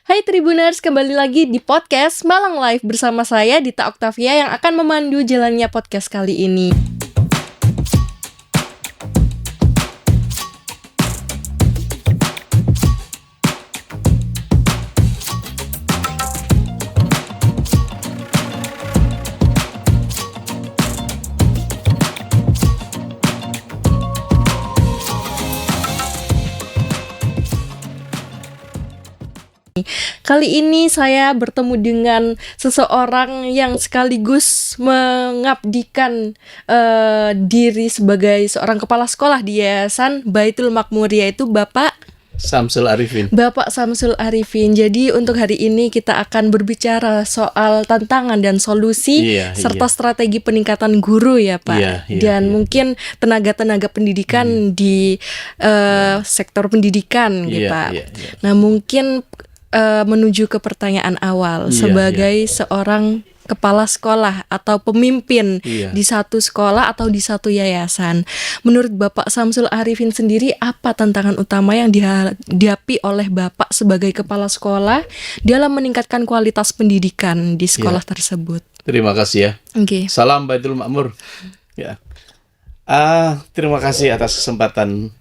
Hai Tribuners, kembali lagi di podcast Malang Live bersama saya Dita Oktavia yang akan memandu jalannya podcast kali ini. Kali ini saya bertemu dengan seseorang yang sekaligus mengabdikan diri sebagai seorang kepala sekolah di Yayasan Baitul Makmur, yaitu Bapak Samsul Arifin. Jadi untuk hari ini kita akan berbicara soal tantangan dan solusi serta strategi peningkatan guru ya Pak. Dan mungkin tenaga-tenaga pendidikan di sektor pendidikan gitu Pak. Nah mungkin menuju ke pertanyaan awal, sebagai seorang kepala sekolah atau pemimpin di satu sekolah atau di satu yayasan, menurut Bapak Samsul Arifin sendiri, apa tantangan utama yang dihadapi oleh Bapak sebagai kepala sekolah dalam meningkatkan kualitas pendidikan di sekolah tersebut? Terima kasih ya. Salam Baitul Makmur. Terima kasih atas kesempatan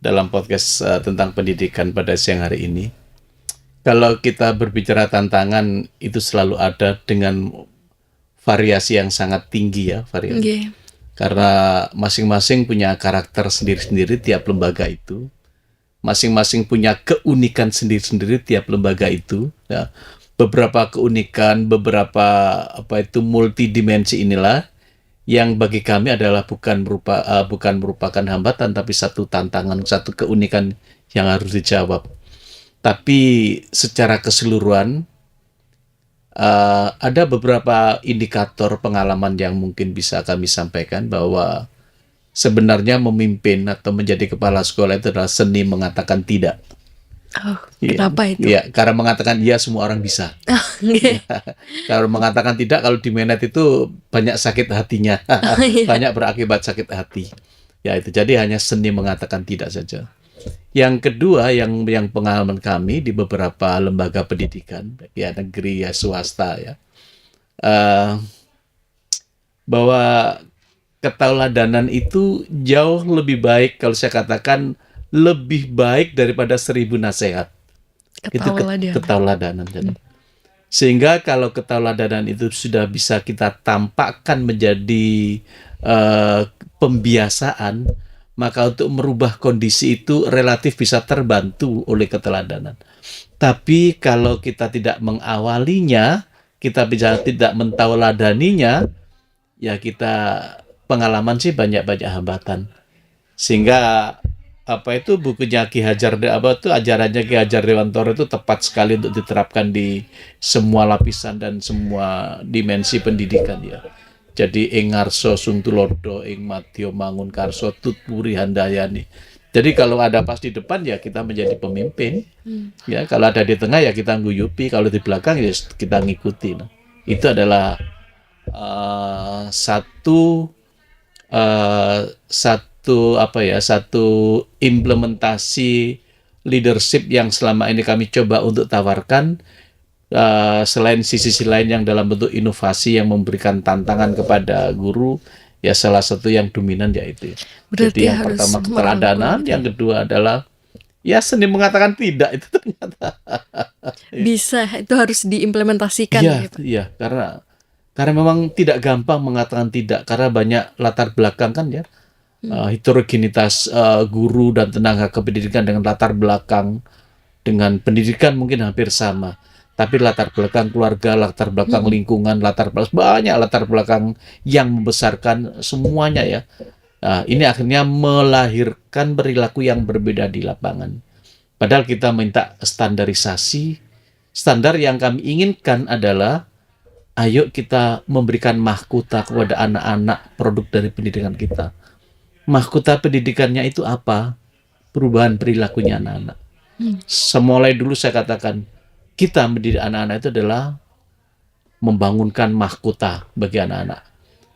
dalam podcast tentang pendidikan pada siang hari ini. Kalau kita berbicara tantangan, itu selalu ada dengan variasi yang sangat tinggi ya, Karena masing-masing punya karakter sendiri-sendiri tiap lembaga itu. Masing-masing punya keunikan sendiri-sendiri tiap lembaga itu. Ya. Beberapa keunikan, beberapa multidimensi inilah yang bagi kami adalah bukan merupakan hambatan, tapi satu tantangan, satu keunikan yang harus dijawab. Tapi secara keseluruhan ada beberapa indikator pengalaman yang mungkin bisa kami sampaikan bahwa sebenarnya memimpin atau menjadi kepala sekolah itu adalah seni mengatakan tidak. Kenapa itu? Ya, karena mengatakan iya semua orang bisa. Kalau mengatakan tidak, kalau di menet itu banyak sakit hatinya, banyak berakibat sakit hati. Ya itu, jadi hanya seni mengatakan tidak saja. Yang kedua, yang pengalaman kami di beberapa lembaga pendidikan, ya negeri ya swasta ya, bahwa ketauladanan itu jauh lebih baik, kalau saya katakan lebih baik daripada 1000 nasihat. Ketauladanan. Sehingga kalau ketauladanan itu sudah bisa kita tampakkan menjadi pembiasaan, maka untuk merubah kondisi itu relatif bisa terbantu oleh keteladanan. Tapi kalau kita tidak mengawalinya, kita bisa tidak mentauladaninya, ya kita pengalaman sih banyak hambatan. Sehingga bukunya Ki Hajar ajarannya Ki Hajar Dewantara itu tepat sekali untuk diterapkan di semua lapisan dan semua dimensi pendidikan ya. Jadi ing ngarsa suntulodo, ing madya mangun karso tutpuri handayani. Jadi kalau ada pas di depan ya kita menjadi pemimpin. Ya, kalau ada di tengah ya kita nguyupi, kalau di belakang ya kita ngikuti. Nah, itu adalah satu implementasi leadership yang selama ini kami coba untuk tawarkan. Selain sisi lain yang dalam bentuk inovasi yang memberikan tantangan kepada guru, ya salah satu yang dominan yaitu. Jadi yang pertama keteladanan, yang kedua adalah ya seni mengatakan tidak, itu ternyata bisa, itu harus diimplementasikan. Iya, karena memang tidak gampang mengatakan tidak, karena banyak latar belakang kan ya. Heterogenitas guru dan tenaga kependidikan dengan latar belakang dengan pendidikan mungkin hampir sama. Tapi latar belakang keluarga, latar belakang lingkungan, banyak latar belakang yang membesarkan semuanya ya. Nah, ini akhirnya melahirkan perilaku yang berbeda di lapangan. Padahal kita minta standarisasi. Standar yang kami inginkan adalah, ayo kita memberikan mahkota kepada anak-anak produk dari pendidikan kita. Mahkota pendidikannya itu apa? Perubahan perilakunya anak-anak. Semulai dulu saya katakan, kita mendidik anak-anak itu adalah membangunkan mahkota bagi anak-anak.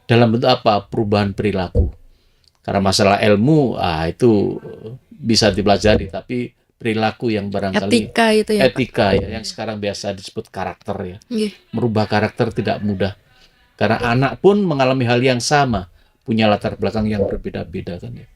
Dalam bentuk apa? Perubahan perilaku. Karena masalah ilmu, itu bisa dipelajari, tapi perilaku yang barangkali Etika itu ya, Pak. etika ya, yang sekarang biasa disebut karakter ya. Nggih. Merubah karakter tidak mudah. Karena anak pun mengalami hal yang sama, punya latar belakang yang berbeda-beda kan ya.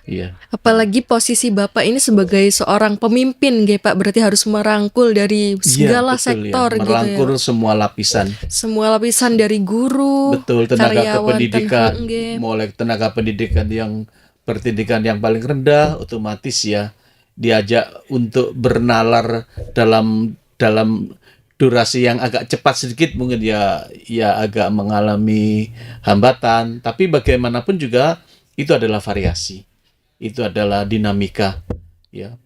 Iya. Apalagi posisi Bapak ini sebagai seorang pemimpin, nggih Pak, berarti harus merangkul dari segala Betul sektor ya. gitu ya. Merangkul semua lapisan. Semua lapisan dari guru, Betul, tenaga karyawan, kependidikan, nggih. mulai tenaga pendidikan yang berpendidikan yang paling rendah, otomatis ya diajak untuk bernalar dalam dalam durasi yang agak cepat sedikit, mungkin ya agak mengalami hambatan, tapi bagaimanapun juga itu adalah variasi. Itu adalah dinamika ya.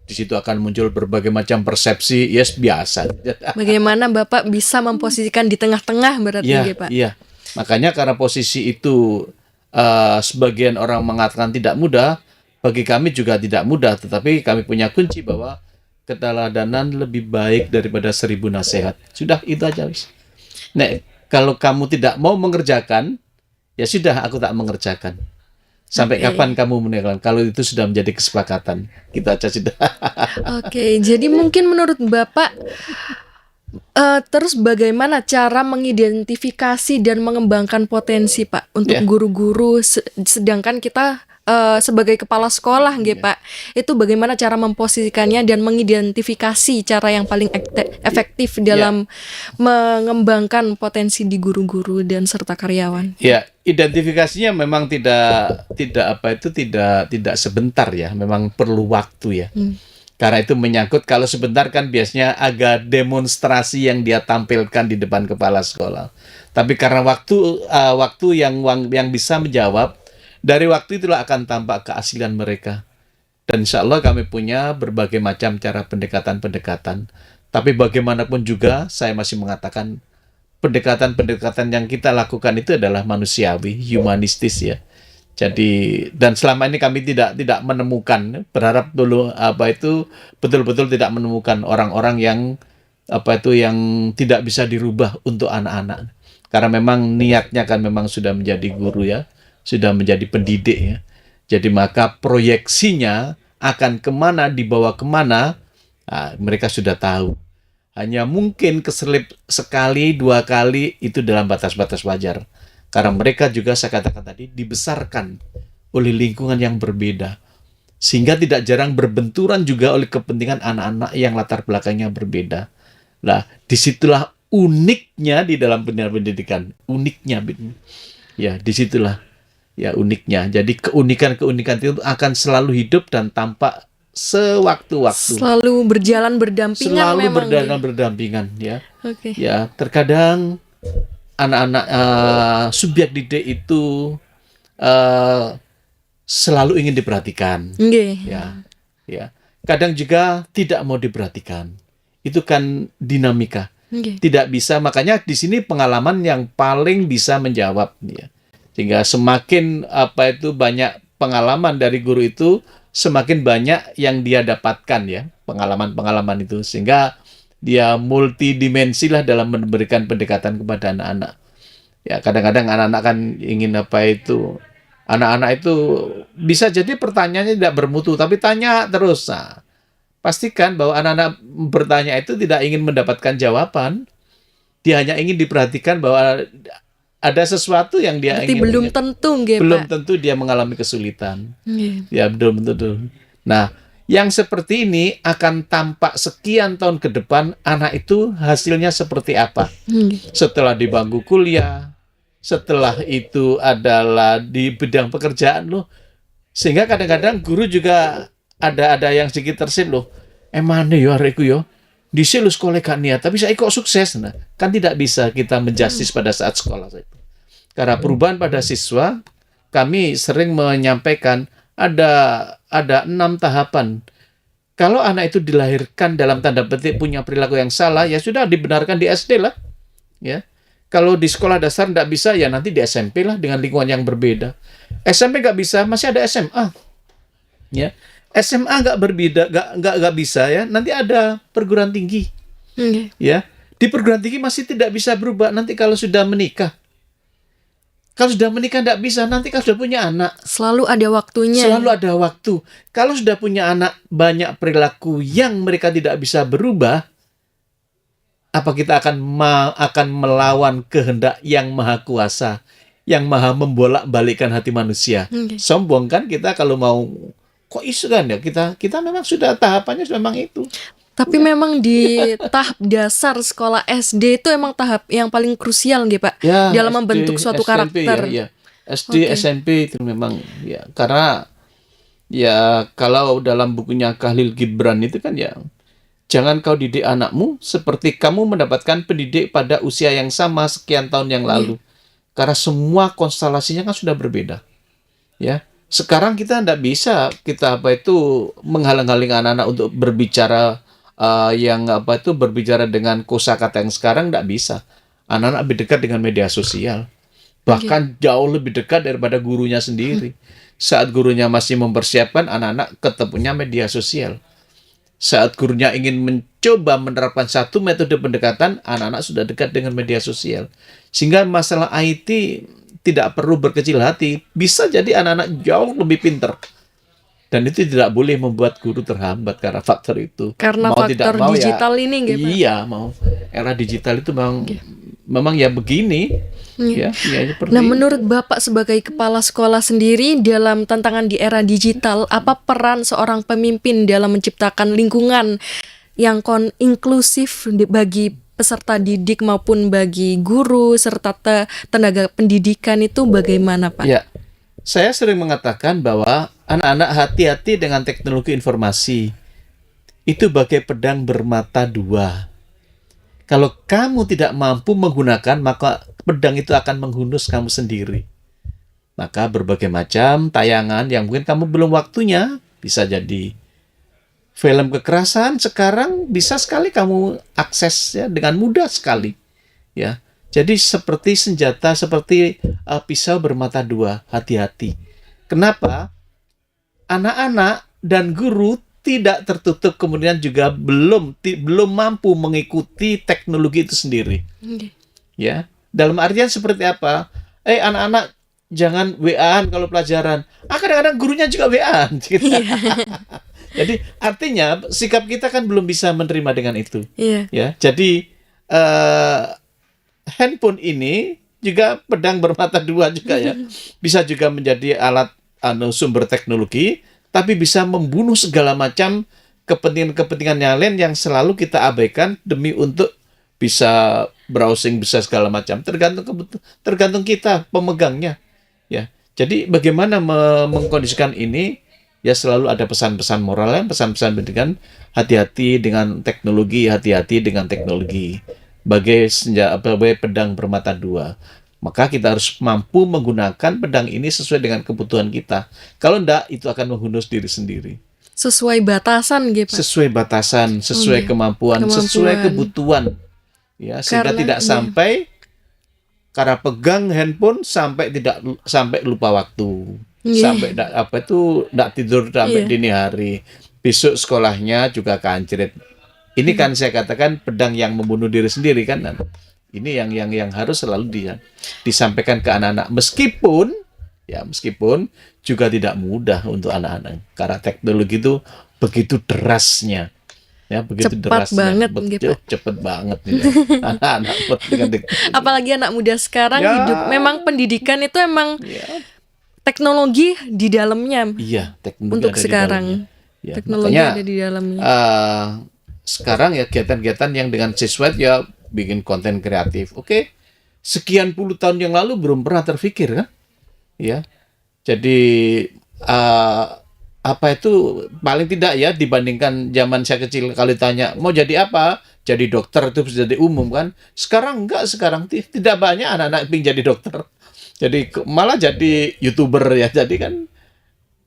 Di situ akan muncul berbagai macam persepsi, yes, biasa. Bagaimana Bapak bisa memposisikan di tengah-tengah berarti Iya, nggih Pak? iya. Makanya karena posisi itu sebagian orang mengatakan tidak mudah, bagi kami juga tidak mudah, tetapi kami punya kunci bahwa keteladanan lebih baik daripada 1000 nasihat. Sudah, itu aja wis. Nek, kalau kamu tidak mau mengerjakan, ya sudah, aku tak mengerjakan. Sampai kapan kamu meninggalkan? Kalau itu sudah menjadi kesepakatan, kita aja sudah. Oke, jadi mungkin menurut Bapak terus bagaimana cara mengidentifikasi dan mengembangkan potensi Pak untuk guru-guru sedangkan kita sebagai kepala sekolah nggih Pak, itu bagaimana cara memposisikannya dan mengidentifikasi cara yang paling efektif dalam mengembangkan potensi di guru-guru dan serta karyawan? Ya, identifikasinya memang tidak sebentar ya, memang perlu waktu ya. Karena itu menyangkut, kalau sebentar kan biasanya agak demonstrasi yang dia tampilkan di depan kepala sekolah. Tapi karena waktu yang bisa menjawab, dari waktu itulah akan tampak keaslian mereka. Dan insya Allah kami punya berbagai macam cara pendekatan-pendekatan. Tapi bagaimanapun juga saya masih mengatakan pendekatan-pendekatan yang kita lakukan itu adalah manusiawi, humanistis ya. Jadi, dan selama ini kami tidak menemukan, berharap dulu betul-betul tidak menemukan orang-orang yang yang tidak bisa dirubah untuk anak-anak. Karena memang niatnya kan memang sudah menjadi guru ya, sudah menjadi pendidik ya. Jadi maka proyeksinya akan kemana, dibawa kemana, mereka sudah tahu. Hanya mungkin keselip sekali, 2 kali itu dalam batas-batas wajar. Karena mereka juga, saya katakan tadi, dibesarkan oleh lingkungan yang berbeda. Sehingga tidak jarang berbenturan juga oleh kepentingan anak-anak yang latar belakangnya berbeda. Nah, disitulah uniknya di dalam pendidikan. Uniknya. Ya, disitulah ya uniknya. Jadi keunikan-keunikan itu akan selalu hidup dan tampak sewaktu-waktu. Selalu berjalan berdampingan. Selalu berdampingan ya. Oke. Ya, terkadang anak-anak subjek didik itu selalu ingin diperhatikan. Ya. Kadang juga tidak mau diperhatikan. Itu kan dinamika. Tidak bisa, makanya di sini pengalaman yang paling bisa menjawab ya. Sehingga semakin banyak pengalaman dari guru itu, semakin banyak yang dia dapatkan ya, pengalaman-pengalaman itu, sehingga dia multidimensi lah dalam memberikan pendekatan kepada anak-anak. Ya, kadang-kadang anak-anak kan ingin anak-anak itu bisa jadi pertanyaannya tidak bermutu, tapi tanya terus. Nah, pastikan bahwa anak-anak bertanya itu tidak ingin mendapatkan jawaban, dia hanya ingin diperhatikan bahwa ada sesuatu yang dia ingin. Belum tentu, belum tentu dia mengalami kesulitan. Ya, belum tentu. Nah, yang seperti ini akan tampak sekian tahun ke depan, anak itu hasilnya seperti apa. Setelah di bangku kuliah, setelah itu adalah di bidang pekerjaan loh. Sehingga kadang-kadang guru juga ada yang sedikit tersin loh. Emane yo arekku yo. Dhisik lu sekolah gak niat, tapi saya kok sukses. Nah, kan tidak bisa kita menjustis pada saat sekolah. Karena perubahan pada siswa, kami sering menyampaikan ada 6 tahapan. Kalau anak itu dilahirkan dalam tanda petik punya perilaku yang salah, ya sudah dibenarkan di SD lah. Ya. Kalau di sekolah dasar tidak bisa, ya nanti di SMP lah dengan lingkungan yang berbeda. SMP nggak bisa, masih ada SMA. Ya. SMA nggak bisa ya, nanti ada perguruan tinggi. Ya. Di perguruan tinggi masih tidak bisa berubah nanti kalau sudah menikah. Kalau sudah menikah tidak bisa, nanti kalau sudah punya anak. Selalu ada waktunya. Selalu ada waktu. Kalau sudah punya anak, banyak perilaku yang mereka tidak bisa berubah, apa kita akan melawan kehendak yang maha kuasa, yang maha membolak-balikkan hati manusia? Sombong kan kita kalau mau, kok isu kan ya, kita memang sudah tahapannya memang itu. Tapi memang di tahap dasar sekolah SD itu emang tahap yang paling krusial nggih Pak, ya, dalam SD, membentuk suatu SMP, karakter. Ya. SD, SMP itu memang ya, karena ya kalau dalam bukunya Khalil Gibran itu kan ya, jangan kau didik anakmu seperti kamu mendapatkan pendidik pada usia yang sama sekian tahun yang lalu. Karena semua konstelasinya kan sudah berbeda. Ya. Sekarang kita tidak bisa menghalang-halangi anak-anak untuk berbicara berbicara dengan kosakata yang sekarang tidak bisa. Anak-anak lebih dekat dengan media sosial. Bahkan jauh lebih dekat daripada gurunya sendiri. Saat gurunya masih mempersiapkan, anak-anak ketemunya media sosial. Saat gurunya ingin mencoba menerapkan satu metode pendekatan, anak-anak sudah dekat dengan media sosial. Sehingga masalah IT tidak perlu berkecil hati. Bisa jadi anak-anak jauh lebih pintar. Dan itu tidak boleh membuat guru terhambat karena faktor itu. Karena mau faktor tidak mau digital ya, ini nggih Pak? Iya, mau. Era digital itu memang ya begini. Ya, nah, menurut Bapak sebagai kepala sekolah sendiri dalam tantangan di era digital, apa peran seorang pemimpin dalam menciptakan lingkungan yang inklusif bagi peserta didik maupun bagi guru serta tenaga pendidikan itu bagaimana Pak? Ya, saya sering mengatakan bahwa anak-anak hati-hati dengan teknologi informasi. Itu bagai pedang bermata dua. Kalau kamu tidak mampu menggunakan, maka pedang itu akan menghunus kamu sendiri. Maka berbagai macam tayangan yang mungkin kamu belum waktunya, bisa jadi film kekerasan, sekarang bisa sekali kamu akses ya, dengan mudah sekali. Ya, jadi seperti senjata, seperti pisau bermata dua, hati-hati. Kenapa? Anak-anak dan guru tidak tertutup, kemudian juga belum mampu mengikuti teknologi itu sendiri. Ya, dalam artian seperti apa? Anak-anak jangan WA-an kalau pelajaran. Kadang-kadang gurunya juga WA-an. Gitu. Jadi artinya sikap kita kan belum bisa menerima dengan itu. Ya, jadi handphone ini juga pedang bermata dua juga ya. Bisa juga menjadi alat sumber teknologi, tapi bisa membunuh segala macam kepentingan-kepentingan yang lain yang selalu kita abaikan demi untuk bisa browsing, bisa segala macam. Tergantung kita pemegangnya. Ya, jadi bagaimana mengkondisikan ini? Ya selalu ada pesan-pesan moral, pesan-pesan pendidikan. Hati-hati dengan teknologi, hati-hati dengan teknologi. Bagai pedang bermata dua. Maka kita harus mampu menggunakan pedang ini sesuai dengan kebutuhan kita. Kalau enggak, itu akan menghunus diri sendiri. Sesuai batasan gitu. Sesuai batasan, sesuai kemampuan, sesuai kebutuhan. Ya, sehingga tidak sampai karena pegang handphone sampai lupa waktu. Sampai enggak tidur sampai dini hari. Besok sekolahnya juga kancret. Ini kan saya katakan pedang yang membunuh diri sendiri kan. Ini yang harus selalu disampaikan ke anak-anak. Meskipun juga tidak mudah untuk anak-anak. Karena teknologi itu begitu derasnya. Ya, begitu cepat derasnya. Cepat banget. Anak-anak. Apalagi anak muda sekarang hidup. Memang pendidikan itu emang teknologi di dalamnya. Iya, teknologi untuk ada sekarang. Di dalamnya. Ya, teknologi makanya, ada di dalamnya. Sekarang ya kegiatan-kegiatan yang dengan siswa ya bikin konten kreatif. Oke. Sekian puluh tahun yang lalu belum pernah terfikir kan? Ya. Jadi apa itu paling tidak ya dibandingkan zaman saya kecil kalau ditanya mau jadi apa? Jadi dokter itu bisa jadi umum kan? Sekarang enggak, sekarang tidak banyak anak-anak ingin jadi dokter. Jadi malah jadi YouTuber ya. Jadi kan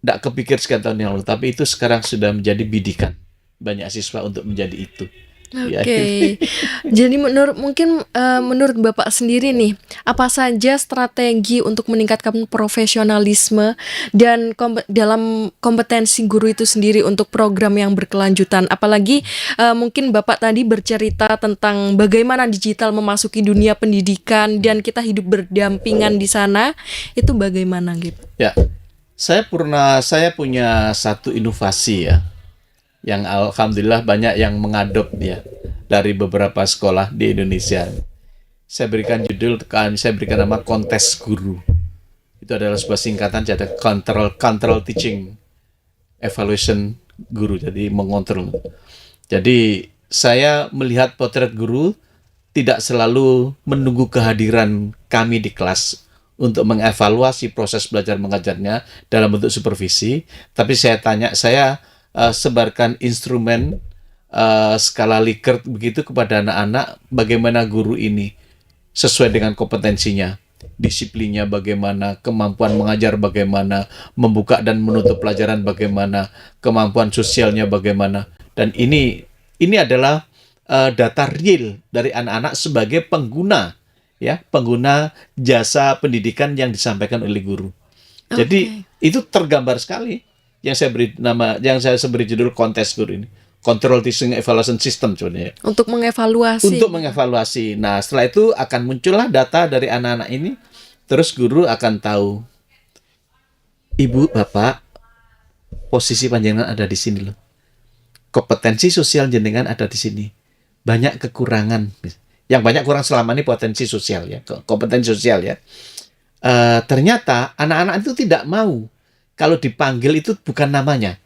enggak kepikir sekian tahun yang lalu, tapi itu sekarang sudah menjadi bidikan banyak siswa untuk menjadi itu. Oke. Jadi menurut Bapak sendiri nih, apa saja strategi untuk meningkatkan profesionalisme dan dalam kompetensi guru itu sendiri untuk program yang berkelanjutan? Apalagi mungkin Bapak tadi bercerita tentang bagaimana digital memasuki dunia pendidikan dan kita hidup berdampingan di sana, itu bagaimana gitu? Ya, saya punya satu inovasi ya, yang alhamdulillah banyak yang mengadop ya dari beberapa sekolah di Indonesia. Saya berikan nama kontes guru. Itu adalah sebuah singkatan jadi control teaching evaluation guru, jadi mengontrol. Jadi saya melihat potret guru tidak selalu menunggu kehadiran kami di kelas untuk mengevaluasi proses belajar mengajarnya dalam bentuk supervisi, tapi saya sebarkan instrumen skala Likert begitu kepada anak-anak, bagaimana guru ini sesuai dengan kompetensinya, disiplinnya bagaimana, kemampuan mengajar bagaimana, membuka dan menutup pelajaran bagaimana, kemampuan sosialnya bagaimana. Dan ini adalah data real dari anak-anak sebagai pengguna jasa pendidikan yang disampaikan oleh guru. Jadi itu tergambar sekali yang saya beri judul kontes guru ini. Control Teaching Evaluation System sebenarnya. Untuk mengevaluasi. Nah, setelah itu akan muncullah data dari anak-anak ini, terus guru akan tahu, Ibu, Bapak, posisi panjenengan ada di sini loh. Kompetensi sosial jenengan ada di sini. Banyak kekurangan. Yang banyak kurang selama ini potensi sosial ya, kompetensi sosial ya. Ternyata anak-anak itu tidak mau kalau dipanggil itu bukan namanya.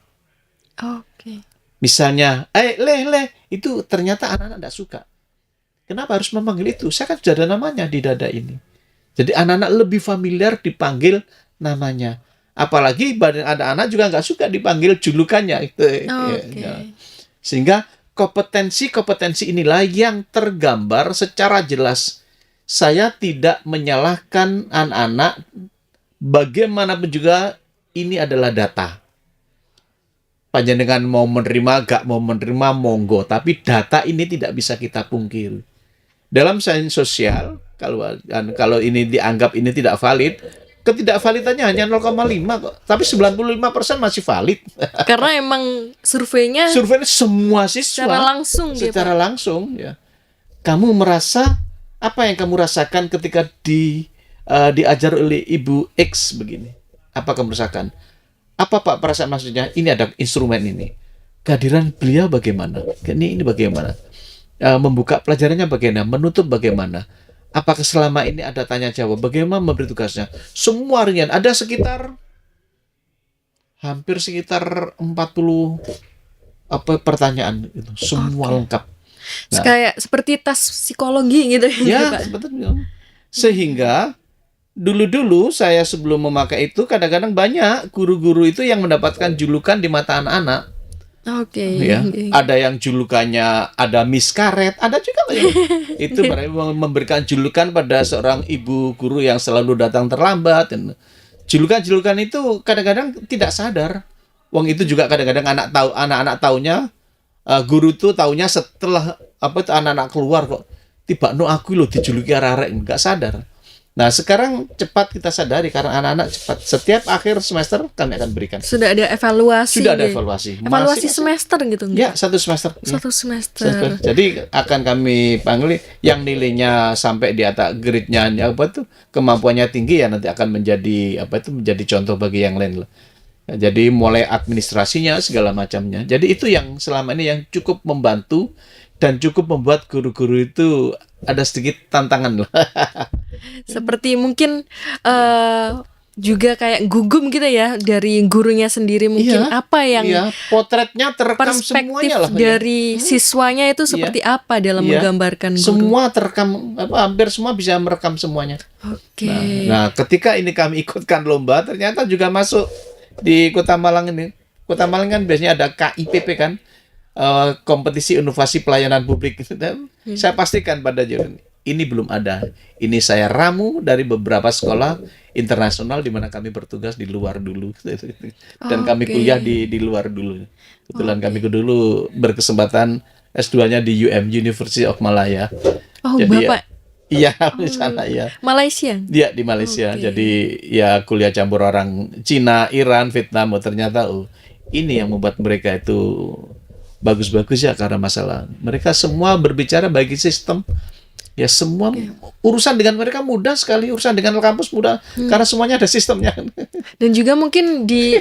Oke. Misalnya, leh, itu ternyata anak-anak tidak suka. Kenapa harus memanggil itu? Saya kan sudah ada namanya di dada ini. Jadi anak-anak lebih familiar dipanggil namanya. Apalagi ada anak juga nggak suka dipanggil julukannya. Sehingga kompetensi inilah yang tergambar secara jelas. Saya tidak menyalahkan anak-anak, bagaimanapun juga ini adalah data. Panjenengan mau menerima, gak mau menerima, monggo. Tapi data ini tidak bisa kita pungkiri. Dalam sains sosial, kalau ini dianggap ini tidak valid, ketidakvalidannya hanya 0,5 kok. Tapi 95% masih valid. Karena emang surveinya semua siswa secara langsung ya. Kamu merasa apa yang kamu rasakan ketika diajar oleh Ibu X begini? Apa kamu rasakan? Apa Pak perasaan maksudnya? Ini ada instrumen ini. Kehadiran beliau bagaimana? Ini bagaimana? Membuka pelajarannya bagaimana? Menutup bagaimana? Apakah selama ini ada tanya jawab? Bagaimana memberi tugasnya? Semua ringan. Ada hampir sekitar 40 pertanyaan itu. Semua lengkap. Nah, kayak seperti tes psikologi gitu ya, sebetulnya. Sehingga dulu saya sebelum memakai itu kadang-kadang banyak guru-guru itu yang mendapatkan julukan di mata anak-anak. Ya, ada yang julukannya ada Miss Karet, ada juga yang itu mereka memberikan julukan pada seorang ibu guru yang selalu datang terlambat. Julukan-julukan itu kadang-kadang tidak sadar. Wong itu juga kadang-kadang anak-anak taunya, guru itu taunya setelah anak-anak keluar kok tiba aku loh dijuluki arek-arek, nggak sadar. Nah, sekarang cepat kita sadari karena anak-anak cepat. Setiap akhir semester kami akan berikan. Sudah ada evaluasi. Evaluasi semester gitu. Ya, satu semester. Satu semester. Jadi akan kami panggil yang nilainya sampai di atas grade-nya kemampuannya tinggi ya nanti akan menjadi menjadi contoh bagi yang lain lah. Jadi mulai administrasinya segala macamnya. Jadi itu yang selama ini yang cukup membantu dan cukup membuat guru-guru itu ada sedikit tantangan lah. Seperti mungkin juga kayak gugum gitu ya dari gurunya sendiri mungkin apa yang potretnya terekam semuanya lah dari siswanya itu seperti apa dalam menggambarkan guru. Semua terekam, hampir semua bisa merekam semuanya. Nah, ketika ini kami ikutkan lomba ternyata juga masuk di Kota Malang ini. Kota Malang kan biasanya ada KIPP kan. Kompetisi inovasi pelayanan publik. Saya pastikan pada jurun ini belum ada. Ini saya ramu dari beberapa sekolah internasional di mana kami bertugas di luar dulu dan kami kuliah di luar dulu. Kebetulan kami dulu berkesempatan S2-nya di University of Malaya. Oh, Jadi Bapak. Iya, di sana ya. Malaysia. Dia di Malaysia. Oke. Jadi ya kuliah campur orang Cina, Iran, Vietnam. Ternyata ini yang membuat mereka itu bagus-bagus ya, karena masalah mereka semua berbicara bagi sistem. Ya semua urusan dengan mereka mudah sekali, urusan dengan kampus mudah karena semuanya ada sistemnya. Dan juga mungkin di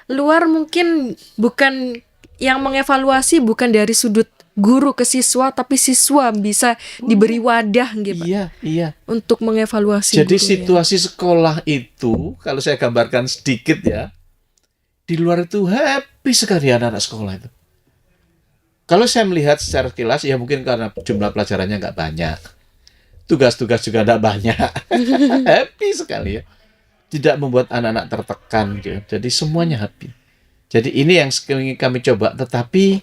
luar mungkin bukan yang mengevaluasi bukan dari sudut guru ke siswa, tapi siswa bisa diberi wadah gitu, Pak, Iya. untuk mengevaluasi Jadi gurunya. situasi sekolah itu, kalau saya gambarkan sedikit ya, di luar itu happy sekali anak-anak sekolah itu. Kalau saya melihat secara kilas, ya mungkin karena jumlah pelajarannya nggak banyak. Tugas-tugas juga tidak banyak. Happy sekali ya. Tidak membuat anak-anak tertekan gitu. Jadi semuanya happy. Jadi ini yang ingin kami coba, tetapi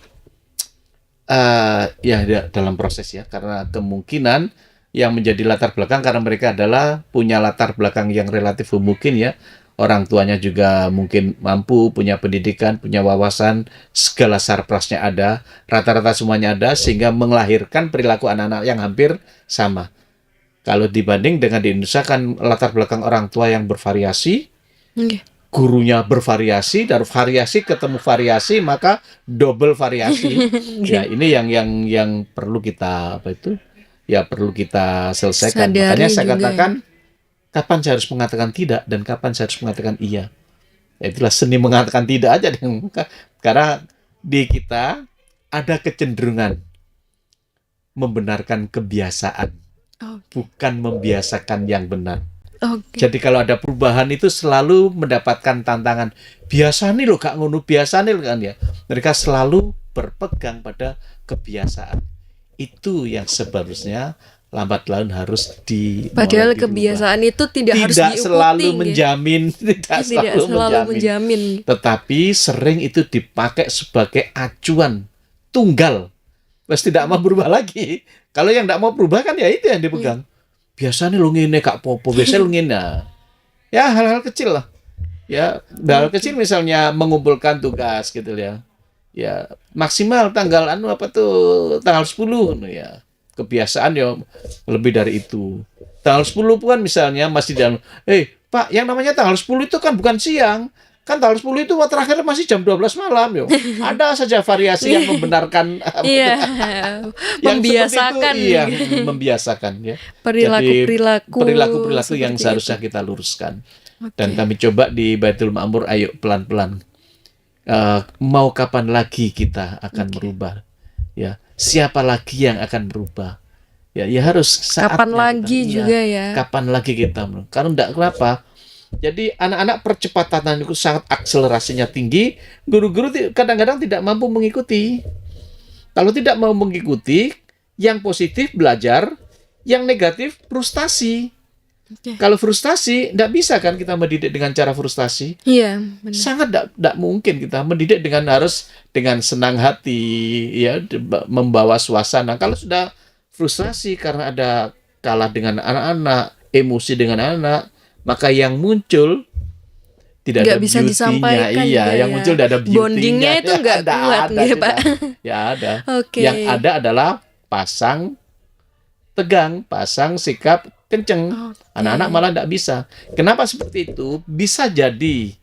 ya dalam proses ya, karena kemungkinan yang menjadi latar belakang karena mereka adalah punya latar belakang yang relatif mungkin ya. Orang tuanya juga mungkin mampu, punya pendidikan, punya wawasan, segala sarprasnya ada, rata-rata semuanya ada, sehingga melahirkan perilaku anak-anak yang hampir sama. Kalau dibanding dengan di Indonesia kan latar belakang orang tua yang bervariasi, gurunya bervariasi, dari variasi ketemu variasi, maka double variasi. Ya ini yang perlu kita perlu kita selesaikan. Sadari Makanya saya juga katakan, kapan saya harus mengatakan tidak dan kapan saya harus mengatakan iya. Ya, itulah seni mengatakan tidak aja. Karena di kita ada kecenderungan membenarkan kebiasaan, bukan membiasakan yang benar. Jadi kalau ada perubahan itu selalu mendapatkan tantangan. Biasa nih loh gak ngono, biasa nih loh kan ya. Mereka selalu berpegang pada kebiasaan. Itu yang sebenarnya lambat laun harus Padahal kebiasaan itu tidak harus diikuti. Selalu menjamin, tidak selalu menjamin. Tetapi sering itu dipakai sebagai acuan tunggal. Terus tidak mau berubah lagi. Kalau yang tidak mau berubah kan ya itu yang dipegang. Biasanya lu ngene Kak Popo, biasanya lu ngene. Ya hal-hal kecil lah. Ya, hal kecil misalnya mengumpulkan tugas gitu ya. Ya, maksimal tanggal tanggal 10 ya. Kebiasaan ya lebih dari itu. Tanggal 10 kan misalnya masih dalam, Pak, yang namanya tanggal 10 itu kan bukan siang. Kan tanggal 10 itu terakhir masih jam 12 malam yo. Ada saja variasi yang membenarkan membiasakan. Membiasakan ya. Perilaku yang seharusnya kita luruskan. Dan kami coba di Baitul Ma'mur, ayo pelan-pelan. Mau kapan lagi kita akan berubah? Ya, siapa lagi yang akan berubah? Ya harus saatnya. Kapan lagi juga ya? Kapan lagi kita? Karena enggak kenapa? Jadi anak-anak percepatan itu sangat akselerasinya tinggi, guru-guru kadang-kadang tidak mampu mengikuti. Kalau tidak mau mengikuti, yang positif belajar, yang negatif frustasi. Kalau frustasi, tidak bisa kan kita mendidik dengan cara frustasi. Iya, benar. Sangat tidak mungkin kita mendidik harus dengan senang hati, ya, membawa suasana. Kalau sudah frustrasi karena ada kalah dengan anak-anak, emosi dengan anak, maka yang muncul tidak ada bisa disampaikan. Yang muncul tidak ada beauty-nya. Bondingnya itu nggak kuat, ya Pak. Ya ada. Okay. Yang ada adalah pasang tegang, pasang sikap kenceng. Anak-anak malah tidak bisa. Kenapa seperti itu? Bisa jadi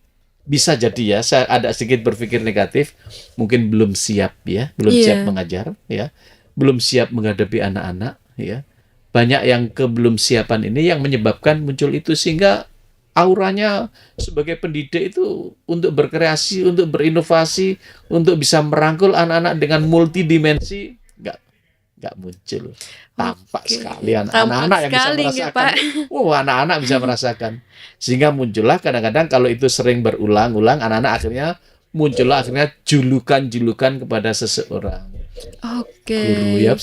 ya. Saya ada sedikit berpikir negatif. Mungkin belum siap ya, siap mengajar ya, belum siap menghadapi anak-anak ya. Banyak yang belum siapan ini yang menyebabkan muncul itu, sehingga auranya sebagai pendidik itu untuk berkreasi, untuk berinovasi, untuk bisa merangkul anak-anak dengan multidimensi nggak muncul. Tampak sekali anak-anak yang bisa merasakan. Anak-anak bisa merasakan. Sehingga muncullah kadang-kadang kalau itu sering berulang-ulang, anak-anak akhirnya julukan-julukan kepada seseorang. Guru ya,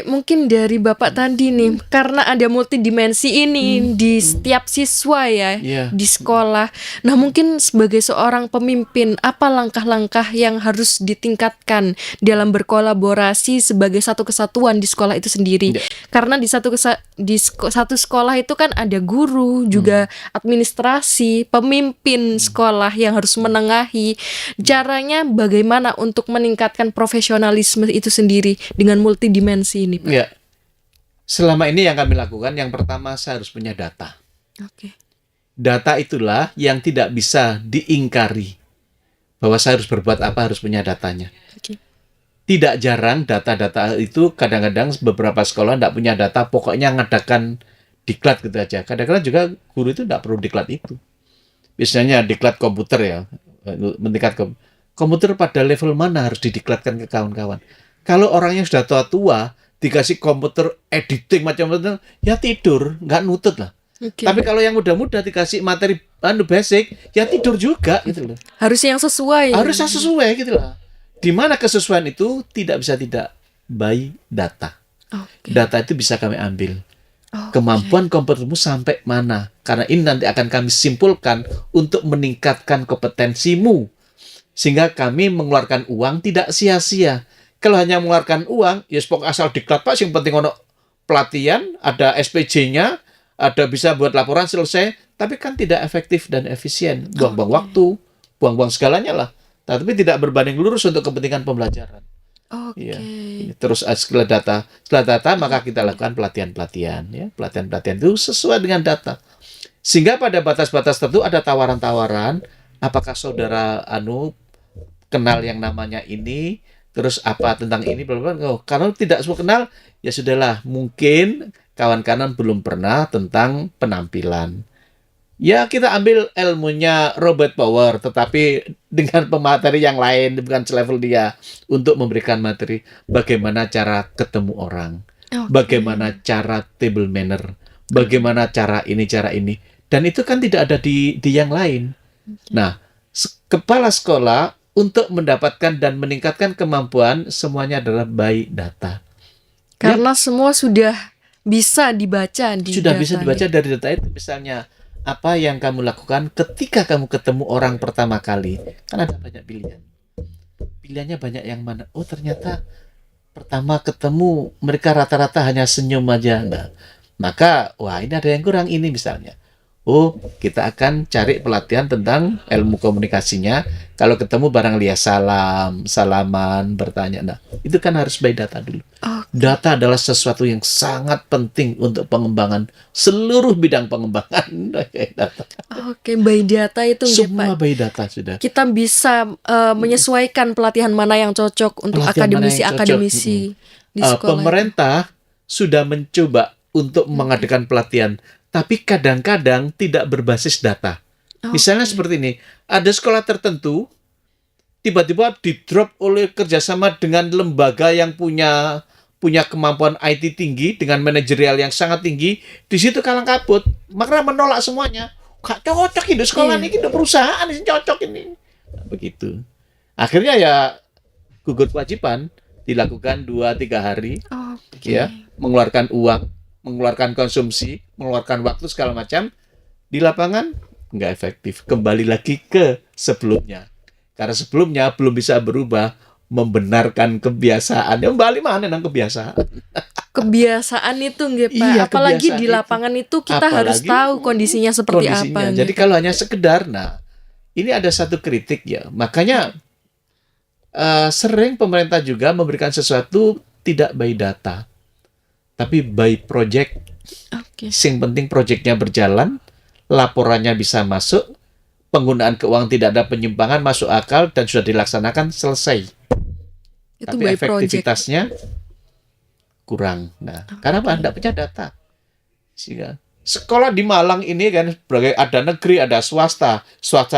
mungkin dari Bapak tadi nih, karena ada multidimensi ini di setiap siswa ya, di sekolah. Nah, mungkin sebagai seorang pemimpin, apa langkah-langkah yang harus ditingkatkan dalam berkolaborasi sebagai satu kesatuan di sekolah itu sendiri? Karena di satu sekolah itu kan ada guru, juga administrasi, pemimpin sekolah yang harus menengahi. Caranya bagaimana untuk meningkatkan profesionalitas profesionalisme itu sendiri dengan multidimensi ini, Pak? Ya, selama ini yang kami lakukan, yang pertama saya harus punya data. Oke. Data itulah yang tidak bisa diingkari. Bahwa saya harus berbuat apa, harus punya datanya. Oke. Tidak jarang data-data itu, kadang-kadang beberapa sekolah tidak punya data, pokoknya ngadakan diklat gitu aja. Kadang-kadang juga guru itu tidak perlu diklat itu. Biasanya diklat komputer ya, meningkat komputer pada level mana harus didiklatkan ke kawan-kawan. Kalau orangnya sudah tua-tua, dikasih komputer editing macam-macam, ya tidur, nggak nutut lah. Okay. Tapi kalau yang muda-muda dikasih materi basic, ya tidur juga gitu loh. Harus yang sesuai. Harus yang sesuai gitu loh. Di mana kesesuaian itu tidak bisa tidak by data. Okay. Data itu bisa kami ambil. Kemampuan komputermu sampai mana? Karena ini nanti akan kami simpulkan untuk meningkatkan kompetensimu. Sehingga kami mengeluarkan uang tidak sia-sia. Kalau hanya mengeluarkan uang, ya pokoknya asal diklat Pak, yang penting ono pelatihan, ada SPJ-nya, ada bisa buat laporan selesai, tapi kan tidak efektif dan efisien. Buang-buang waktu, buang-buang segalanya lah. Tapi tidak berbanding lurus untuk kepentingan pembelajaran. Oke. Ya. Terus setelah data maka kita lakukan pelatihan-pelatihan. Ya. Pelatihan-pelatihan itu sesuai dengan data. Sehingga pada batas-batas tertentu ada tawaran-tawaran. Apakah saudara kenal yang namanya ini? Terus apa tentang ini? Oh, kalau tidak semua kenal, ya sudahlah. Mungkin kawan-kawan belum pernah tentang penampilan. Ya kita ambil ilmunya Robert Power, tetapi dengan pemateri yang lain, bukan selevel dia, untuk memberikan materi bagaimana cara ketemu orang, bagaimana cara table manner, bagaimana cara ini, dan itu kan tidak ada di yang lain. Nah, kepala sekolah untuk mendapatkan dan meningkatkan kemampuan semuanya adalah by data. Karena semua sudah bisa dibaca di sudah data bisa dibaca dari data itu. Misalnya apa yang kamu lakukan ketika kamu ketemu orang pertama kali, kan ada banyak pilihan. Pilihannya banyak yang mana? Oh ternyata pertama ketemu mereka rata-rata hanya senyum aja. Nah, maka wah ini ada yang kurang ini misalnya. Oh kita akan cari pelatihan tentang ilmu komunikasinya. Kalau ketemu barang lihat salaman, bertanya. Nah itu kan harus by data dulu. Data adalah sesuatu yang sangat penting untuk pengembangan seluruh bidang pengembangan. Oke, by data itu semua Pak. by data sudah. Kita bisa menyesuaikan pelatihan mana yang cocok untuk akademisi di sekolah. Pemerintah sudah mencoba untuk mengadakan pelatihan, tapi kadang-kadang tidak berbasis data. Misalnya seperti ini, ada sekolah tertentu tiba-tiba di-drop oleh kerjasama dengan lembaga yang punya kemampuan IT tinggi dengan manajerial yang sangat tinggi, di situ kalang kabut, maka menolak semuanya. Gak cocok ini sekolah ini, perusahaan ini cocok ini. Nah, begitu. Akhirnya ya gugur kewajiban dilakukan 2-3 hari, ya mengeluarkan uang, mengeluarkan konsumsi, mengeluarkan waktu segala macam di lapangan nggak efektif. Kembali lagi ke sebelumnya. Karena sebelumnya belum bisa berubah, membenarkan kebiasaan. Ya kembali mana nang kebiasaan? Kebiasaan itu nggih Pak. Iya, apalagi di lapangan itu kita harus tahu kondisinya seperti apa. Jadi kalau hanya sekedar, nah ini ada satu kritik ya. Makanya sering pemerintah juga memberikan sesuatu tidak by data, tapi by project. Yang penting projectnya berjalan, laporannya bisa masuk, penggunaan keuangan tidak ada penyimpangan, masuk akal dan sudah dilaksanakan, selesai. Itu tapi efektivitasnya kurang. Nah, karena apa? Tidak punya data. Sehingga sekolah di Malang ini kan ada negeri, ada swasta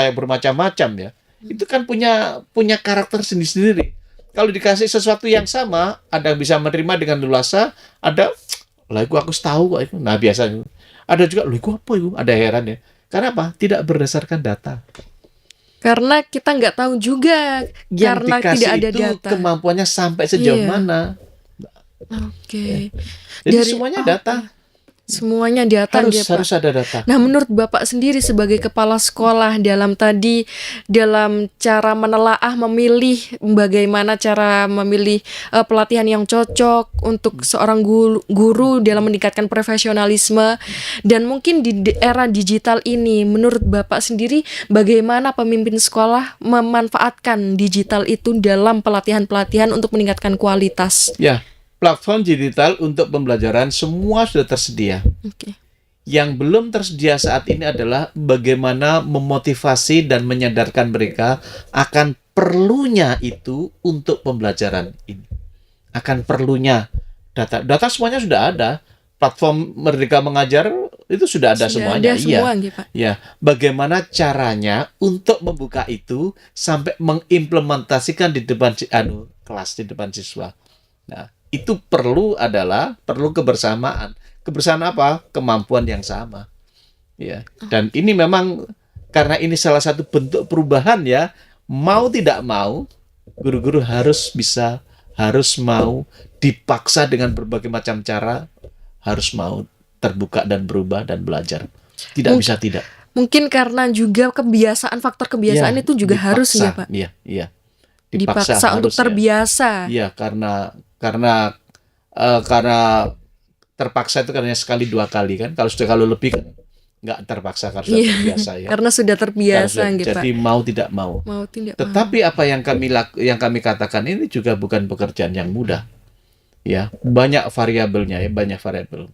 yang bermacam-macam ya. Itu kan punya karakter sendiri-sendiri. Kalau dikasih sesuatu yang sama, ada yang bisa menerima dengan leluasa, ada lah aku tahu kok itu. Nah, biasanya ada juga loh apa itu? Ada heran ya. Karena apa? Tidak berdasarkan data. Karena kita nggak tahu juga yang karena tidak ada itu data. Kemampuannya sampai sejauh mana. Oke. Jadi semuanya data. Semuanya diatur ya, Pak. Harus ada data. Nah, menurut Bapak sendiri sebagai kepala sekolah dalam cara menelaah, memilih bagaimana cara memilih pelatihan yang cocok untuk seorang guru dalam meningkatkan profesionalisme, dan mungkin di era digital ini, menurut Bapak sendiri bagaimana pemimpin sekolah memanfaatkan digital itu dalam pelatihan-pelatihan untuk meningkatkan kualitas? Ya, platform digital untuk pembelajaran semua sudah tersedia. Oke. Yang belum tersedia saat ini adalah bagaimana memotivasi dan menyadarkan mereka akan perlunya itu untuk pembelajaran ini. Akan perlunya data. Data semuanya sudah ada. Platform Merdeka Mengajar itu sudah ada semuanya. Ada semua, Pak. Ya, bagaimana caranya untuk membuka itu sampai mengimplementasikan di depan kelas, di depan siswa. Nah, itu perlu kebersamaan. Kebersamaan apa? Kemampuan yang sama. Ya. Dan ini memang karena ini salah satu bentuk perubahan ya, mau tidak mau guru-guru harus mau dipaksa dengan berbagai macam cara, harus mau terbuka dan berubah dan belajar. Tidak bisa tidak. Mungkin karena juga faktor kebiasaan itu juga dipaksa, harus ya, Pak. Iya. Dipaksa untuk terbiasa. Iya, karena terpaksa itu karena sekali 2 kali kan. Kalau lebih kan nggak terpaksa karena sudah terbiasa ya. Karena sudah terbiasa gitu, Pak. Jadi mau tidak mau. Tetapi apa yang kami katakan ini juga bukan pekerjaan yang mudah. Ya, banyak variabelnya ya, banyak variabel.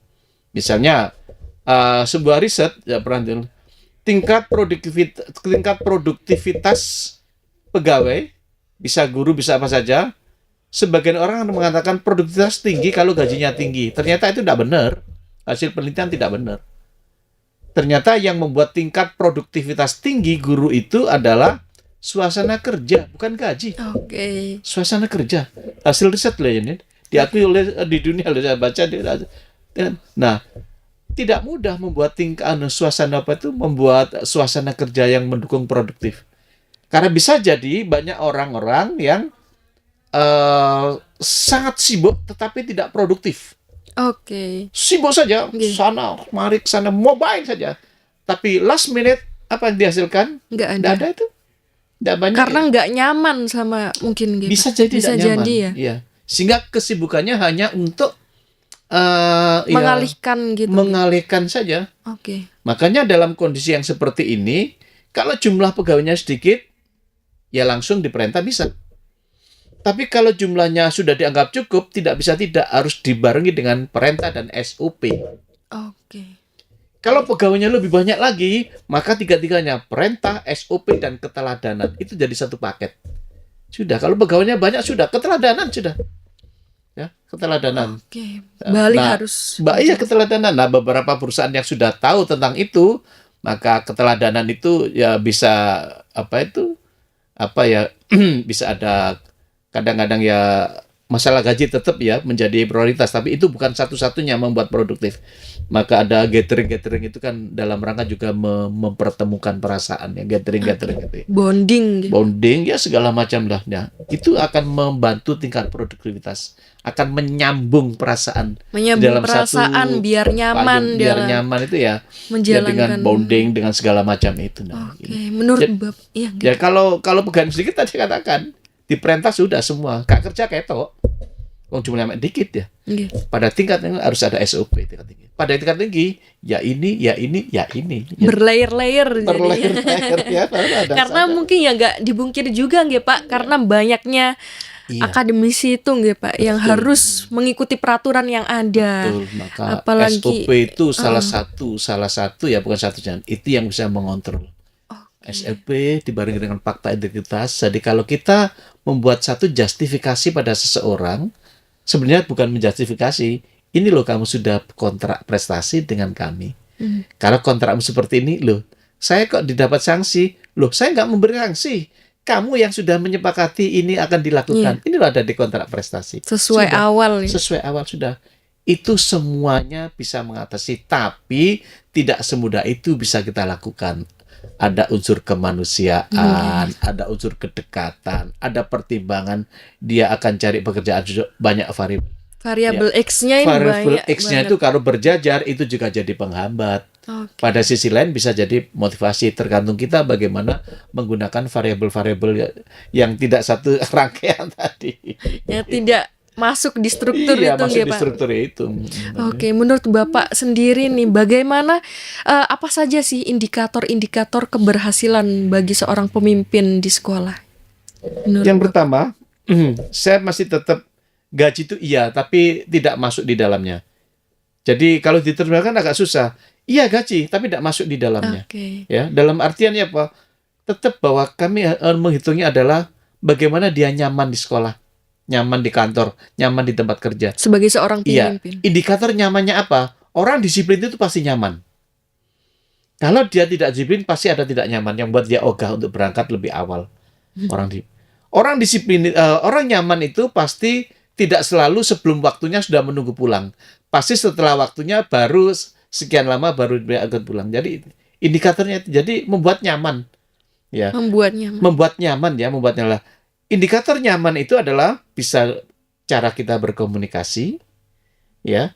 Misalnya sebuah riset ya pernah tingkat produktivitas pegawai, bisa guru bisa apa saja. Sebagian orang mengatakan produktivitas tinggi kalau gajinya tinggi. Ternyata itu tidak benar. Hasil penelitian tidak benar. Ternyata yang membuat tingkat produktivitas tinggi guru itu adalah suasana kerja, bukan gaji. Oke. Suasana kerja. Hasil riset loh ini. Diakui oleh di dunia, saya baca. Nah, tidak mudah membuat membuat suasana kerja yang mendukung produktif. Karena bisa jadi banyak orang-orang yang sangat sibuk tetapi tidak produktif. Oke. Sibuk saja, sana mobile saja. Tapi last minute apa yang dihasilkan? Nggak ada itu. Nggak banyak. Karena nggak nyaman sama mungkin gitu. Bisa jadi nyaman. Ya. Iya. Sehingga kesibukannya hanya untuk mengalihkan gitu. Mengalihkan saja. Oke. Makanya dalam kondisi yang seperti ini, kalau jumlah pegawainya sedikit, ya langsung diperintah bisa. Tapi kalau jumlahnya sudah dianggap cukup, harus dibarengi dengan perintah dan SOP. Oke. Kalau pegawainya lebih banyak lagi, maka tiga-tiganya perintah, SOP, dan keteladanan. Itu jadi satu paket. Sudah, kalau pegawainya banyak sudah, keteladanan sudah. Ya, keteladanan. Oke. Harus. Iya, keteladanan. Nah, beberapa perusahaan yang sudah tahu tentang itu, maka keteladanan itu ya bisa bisa ada. Kadang-kadang ya masalah gaji tetap ya menjadi prioritas, tapi itu bukan satu-satunya membuat produktif. Maka ada gathering itu kan dalam rangka juga mempertemukan perasaan ya, gathering gitu. Bonding ya segala macam lah. Ya, itu akan membantu tingkat produktivitas, akan menyambung perasaan. Biar nyaman itu ya. Dengan bonding dengan segala macam itu. Nah, menurut Bapak, iya. Ya kalau pegawai sedikit tadi katakan diperintah sudah semua, Kak kerja ketok. Jumlahnya dikit ya. Pada tingkat yang harus ada SOP tingkat tinggi. Pada tingkat tinggi, ya ini. Berlayer-layer ya. Karena mungkin ya nggak dibungkir juga nggih Pak, karena banyaknya akademisi itu nggih Pak yang harus mengikuti peraturan yang ada. Betul, maka apalagi SOP itu salah satu ya, bukan satunya. Itu yang bisa mengontrol. SLP dibarengi dengan fakta integritas. Jadi kalau kita membuat satu justifikasi pada seseorang, sebenarnya bukan menjustifikasi. Ini loh kamu sudah kontrak prestasi dengan kami. Karena kontrakmu seperti ini loh. Saya kok didapat sanksi. Loh, saya nggak memberi sanksi. Kamu yang sudah menyepakati ini akan dilakukan. Ini loh ada di kontrak prestasi. Sesuai awal sudah. Itu semuanya bisa mengatasi. Tapi tidak semudah itu bisa kita lakukan. Ada unsur kemanusiaan, ada unsur kedekatan, ada pertimbangan dia akan cari pekerjaan, banyak variabel. Variabel X-nya ini variabel banyak X-nya banget. itu kalau berjajar itu juga jadi penghambat. Pada sisi lain bisa jadi motivasi, tergantung kita bagaimana menggunakan variabel-variabel yang tidak satu rangkaian tadi. Yang tidak masuk di struktur Iya, itu masuk nggih, di Pak. struktur itu. Oke, menurut Bapak sendiri nih, bagaimana apa saja sih indikator-indikator keberhasilan bagi seorang pemimpin di sekolah? Menurut Yang Bapak? pertama, saya masih tetap gaji itu iya, tapi tidak masuk di dalamnya. Jadi kalau diterjemahkan agak susah. Iya gaji, tapi tidak masuk di dalamnya. Oke. Ya, dalam artiannya apa? Tetap bahwa kami menghitungnya adalah bagaimana dia nyaman di sekolah, nyaman di kantor, nyaman di tempat kerja. Sebagai seorang Iya, pemimpin. indikator nyamannya apa? Orang disiplin itu pasti nyaman. Kalau dia tidak disiplin, pasti ada tidak nyaman yang buat dia ogah untuk berangkat lebih awal. Orang disiplin, orang nyaman itu pasti tidak selalu sebelum waktunya sudah menunggu pulang. Pasti setelah waktunya baru sekian lama baru dia akan pulang. Jadi indikatornya itu jadi membuat nyaman, ya. Membuat nyaman. Membuat nyaman. Indikator nyaman itu adalah bisa cara kita berkomunikasi, ya.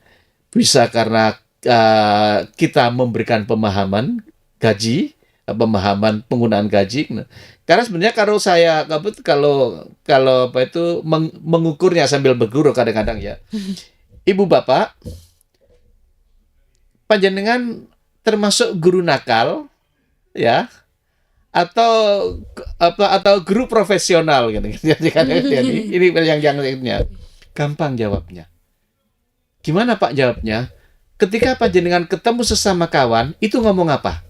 Bisa karena kita memberikan pemahaman gaji, pemahaman penggunaan gaji. Karena sebenarnya kalau apa itu mengukurnya sambil berguru kadang-kadang ya. Ibu bapak, panjenengan termasuk guru nakal, ya, atau guru profesional gitu. Jadi ini yang gampang jawabnya. Gimana Pak jawabnya? Ketika panjenengan ketemu sesama kawan, itu ngomong apa?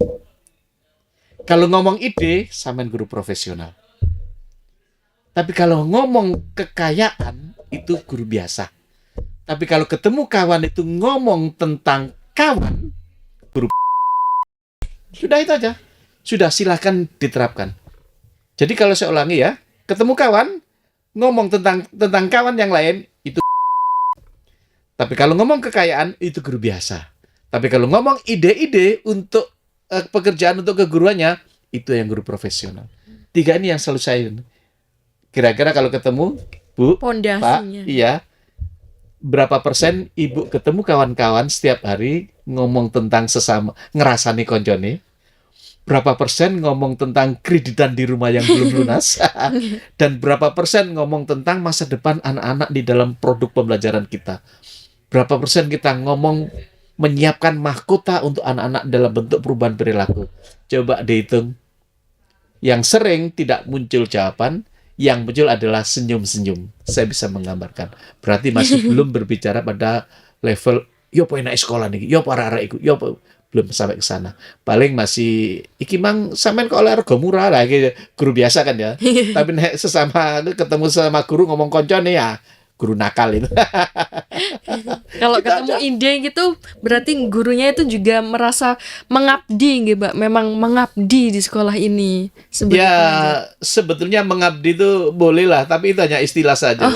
Kalau ngomong ide, sampean guru profesional. Tapi kalau ngomong kekayaan, itu guru biasa. Tapi kalau ketemu kawan itu ngomong tentang kawan, guru. Sudah itu aja. Sudah, silakan diterapkan. Jadi kalau saya ulangi ya, ketemu kawan, ngomong tentang kawan yang lain, itu. Tapi kalau ngomong kekayaan, itu guru biasa. Tapi kalau ngomong ide-ide untuk pekerjaan untuk keguruannya, itu yang guru profesional. 3 ini yang selalu saya. Kira-kira kalau ketemu, Bu, Pak, iya, berapa persen Ibu ketemu kawan-kawan setiap hari ngomong tentang sesama, ngerasani koncone? Berapa persen ngomong tentang kreditan di rumah yang belum lunas? Dan berapa persen ngomong tentang masa depan anak-anak di dalam produk pembelajaran kita? Berapa persen kita ngomong menyiapkan mahkota untuk anak-anak dalam bentuk perubahan perilaku? Coba dihitung. Yang sering tidak muncul jawaban, yang muncul adalah senyum-senyum. Saya bisa menggambarkan. Berarti masih belum berbicara pada level, yo po enak sekolah nih, yo po arek-arek iku, yo po, belum sampai ke sana. Paling masih, iki mang sampean kok oleh rego murah lah, gitu. Guru biasa kan ya. Tapi nek ketemu sama guru ngomong koncone ya, guru nakal itu. Kalau ketemu ide gitu, berarti gurunya itu juga merasa mengabdi gitu, Mbak. Memang mengabdi di sekolah ini. Sebetulnya mengabdi itu boleh lah, tapi itu hanya istilah saja.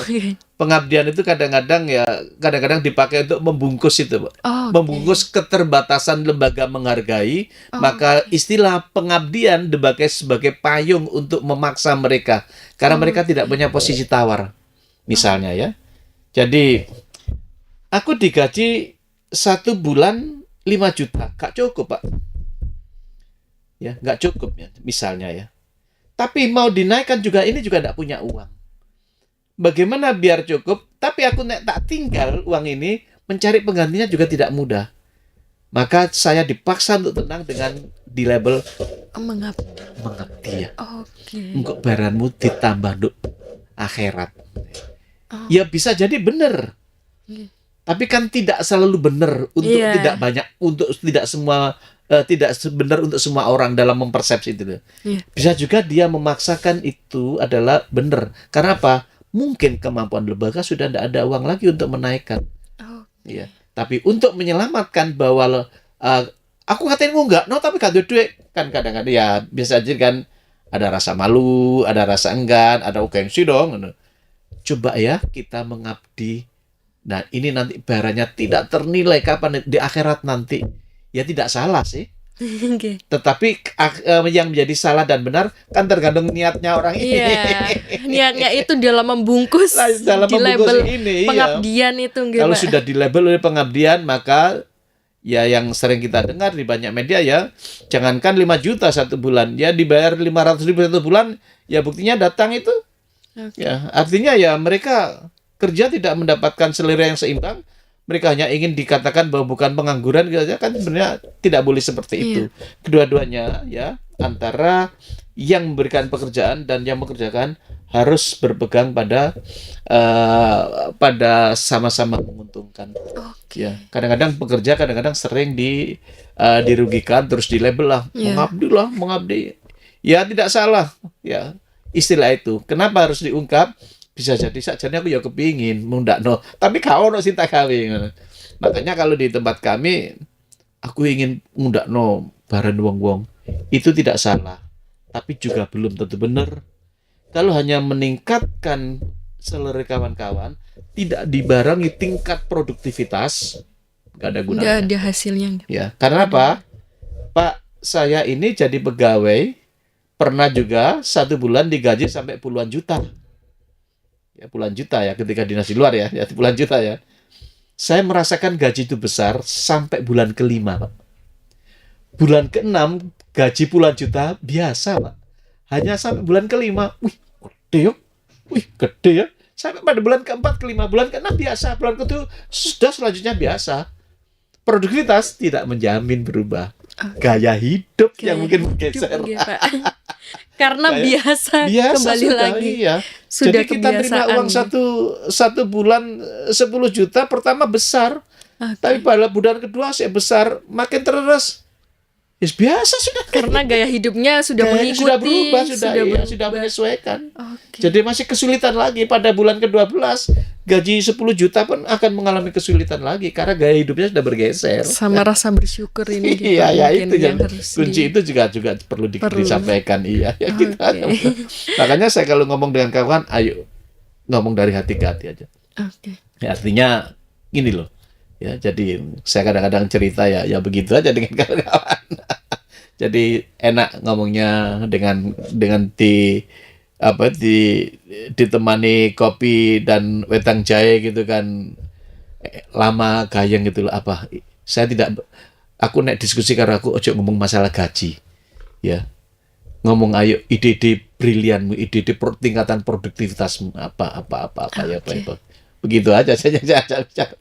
Pengabdian itu kadang-kadang dipakai untuk membungkus itu, Pak. Membungkus keterbatasan lembaga menghargai, maka istilah pengabdian dipakai sebagai payung untuk memaksa mereka. Karena mereka tidak punya posisi tawar. Misalnya ya. Jadi aku digaji 1 bulan 5 juta. Gak cukup, Pak. Ya, gak cukup ya, misalnya ya. Tapi mau dinaikkan juga, ini juga gak punya uang. Bagaimana biar cukup? Tapi aku tak tinggal uang ini, mencari penggantinya juga tidak mudah. Maka saya dipaksa untuk tenang dengan di label mengabdi ya. Engkau baranmu ditambah untuk akhirat. Ya bisa jadi benar. Tapi kan tidak selalu benar untuk tidak banyak, untuk tidak semua, tidak benar untuk semua orang dalam mempersepsi itu. Bisa juga dia memaksakan itu adalah benar. Karena apa? Mungkin kemampuan lembaga sudah tidak ada uang lagi untuk menaikkan. Ya. Tapi untuk menyelamatkan bahwa aku katain enggak, tapi gak ada duit, kan kadang-kadang ya bisa aja kan ada rasa malu, ada rasa enggan, ada gengsi dong. Coba ya kita mengabdi. Nah ini nanti barangnya tidak ternilai kapan di akhirat nanti. Ya tidak salah sih. Oke. Tetapi yang menjadi salah dan benar kan tergantung niatnya orang ini. Iya, niatnya itu dalam membungkus, Dalam di membungkus label ini, pengabdian itu, nggih, kalau Pak. sudah di label oleh pengabdian, maka ya yang sering kita dengar di banyak media ya, jangankan 5 juta satu bulan, ya dibayar 500.000 satu bulan, ya buktinya datang itu. Oke. Ya, artinya ya mereka kerja tidak mendapatkan selera yang seimbang. Mereka hanya ingin dikatakan bahwa bukan pengangguran gitu aja, kan sebenarnya tidak boleh seperti itu. Kedua-duanya ya, antara yang memberikan pekerjaan dan yang mengerjakan harus berpegang pada sama-sama menguntungkan. Oke. Ya, kadang-kadang pekerja kadang-kadang sering dirugikan, terus di label lah, mengabdi. Ya tidak salah ya istilah itu. Kenapa harus diungkap? Bisa jadi sakjane aku ya kepingin mundakno, tapi gak ono sing tak gawe ngono. Makanya kalau di tempat kami aku ingin mundakno bareng wong-wong, itu tidak salah, tapi juga belum tentu benar. Kalau hanya meningkatkan selera kawan-kawan, tidak dibarengi tingkat produktivitas, nggak ada gunanya. Nggak ada hasilnya. Ya, karena apa? Pak, saya ini jadi pegawai, pernah juga 1 bulan digaji sampai puluhan juta. Ya, puluhan juta ya, ketika dinas di luar ya puluhan juta ya. Saya merasakan gaji itu besar sampai bulan ke-5, Pak. Bulan ke-6 gaji puluhan juta biasa, Pak. Hanya sampai bulan ke-5, wih, gede ya. Wih, gede ya. Sampai pada bulan ke-4, ke-5, bulan ke-6 biasa, bulan ke-7 sudah selanjutnya biasa. Produktivitas tidak menjamin berubah. Gaya hidup yang mungkin bergeser. Karena biasa kembali sudah, lagi. Iya. Sudah jadi kita terima uang satu bulan 10 juta pertama besar. Tapi pada bulan kedua saya besar, makin terus. Ya biasa sudah. Karena gaya hidupnya sudah mengikuti, sudah berubah, sudah menyesuaikan. Jadi masih kesulitan lagi pada bulan ke-12, gaji 10 juta pun akan mengalami kesulitan lagi karena gaya hidupnya sudah bergeser. Sama rasa bersyukur ini gitu. Iya, ya itu yang kunci itu juga perlu disampaikan. Iya, ya gitu. Makanya saya kalau ngomong dengan kawan, ayo ngomong dari hati ke hati aja. Ya, artinya gini loh. Ya, jadi saya kadang-kadang cerita ya begitu aja dengan kawan-kawan. Jadi enak ngomongnya dengan ditemani kopi dan wedang jahe gitu kan, lama gayeng gitu loh. Aku nek diskusi karena aku ojo ngomong masalah gaji ya, ngomong ayo ide-ide brilianmu, ide-ide tingkatan produktivitasmu apa ya apa begitu aja saya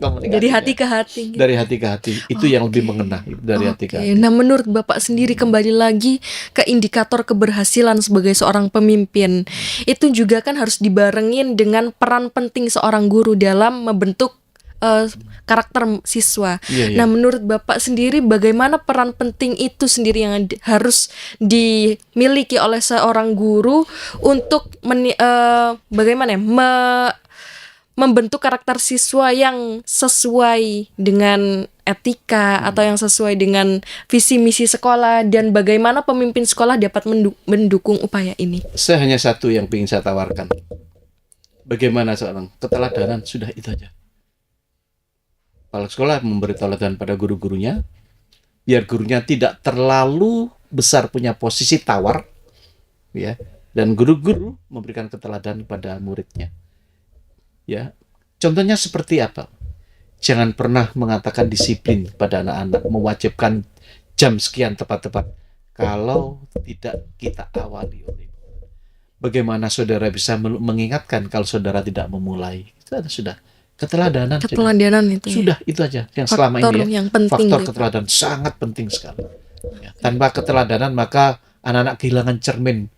komunikasi. Dari hati ke hati. Gitu. Dari hati ke hati itu yang lebih mengena dari hati ke hati. Nah, menurut Bapak sendiri kembali lagi ke indikator keberhasilan sebagai seorang pemimpin, itu juga kan harus dibarengin dengan peran penting seorang guru dalam membentuk karakter siswa. Nah, menurut Bapak sendiri bagaimana peran penting itu sendiri yang harus dimiliki oleh seorang guru untuk membentuk karakter siswa yang sesuai dengan etika atau yang sesuai dengan visi misi sekolah, dan bagaimana pemimpin sekolah dapat mendukung upaya ini? Saya hanya satu yang ingin saya tawarkan. Bagaimana seorang keteladanan, sudah itu aja. Kepala sekolah memberi teladan pada guru-gurunya, biar gurunya tidak terlalu besar punya posisi tawar, ya, dan guru-guru memberikan keteladanan pada muridnya. Ya, contohnya seperti apa? Jangan pernah mengatakan disiplin pada anak-anak, mewajibkan jam sekian tepat-tepat kalau tidak kita awali oleh. Bagaimana saudara bisa mengingatkan kalau saudara tidak memulai? Itu sudah keteladanan. Itu. Sudah itu aja yang selama ini yang penting. Faktor keteladanan sangat penting sekali. Ya, tanpa keteladanan maka anak-anak kehilangan cermin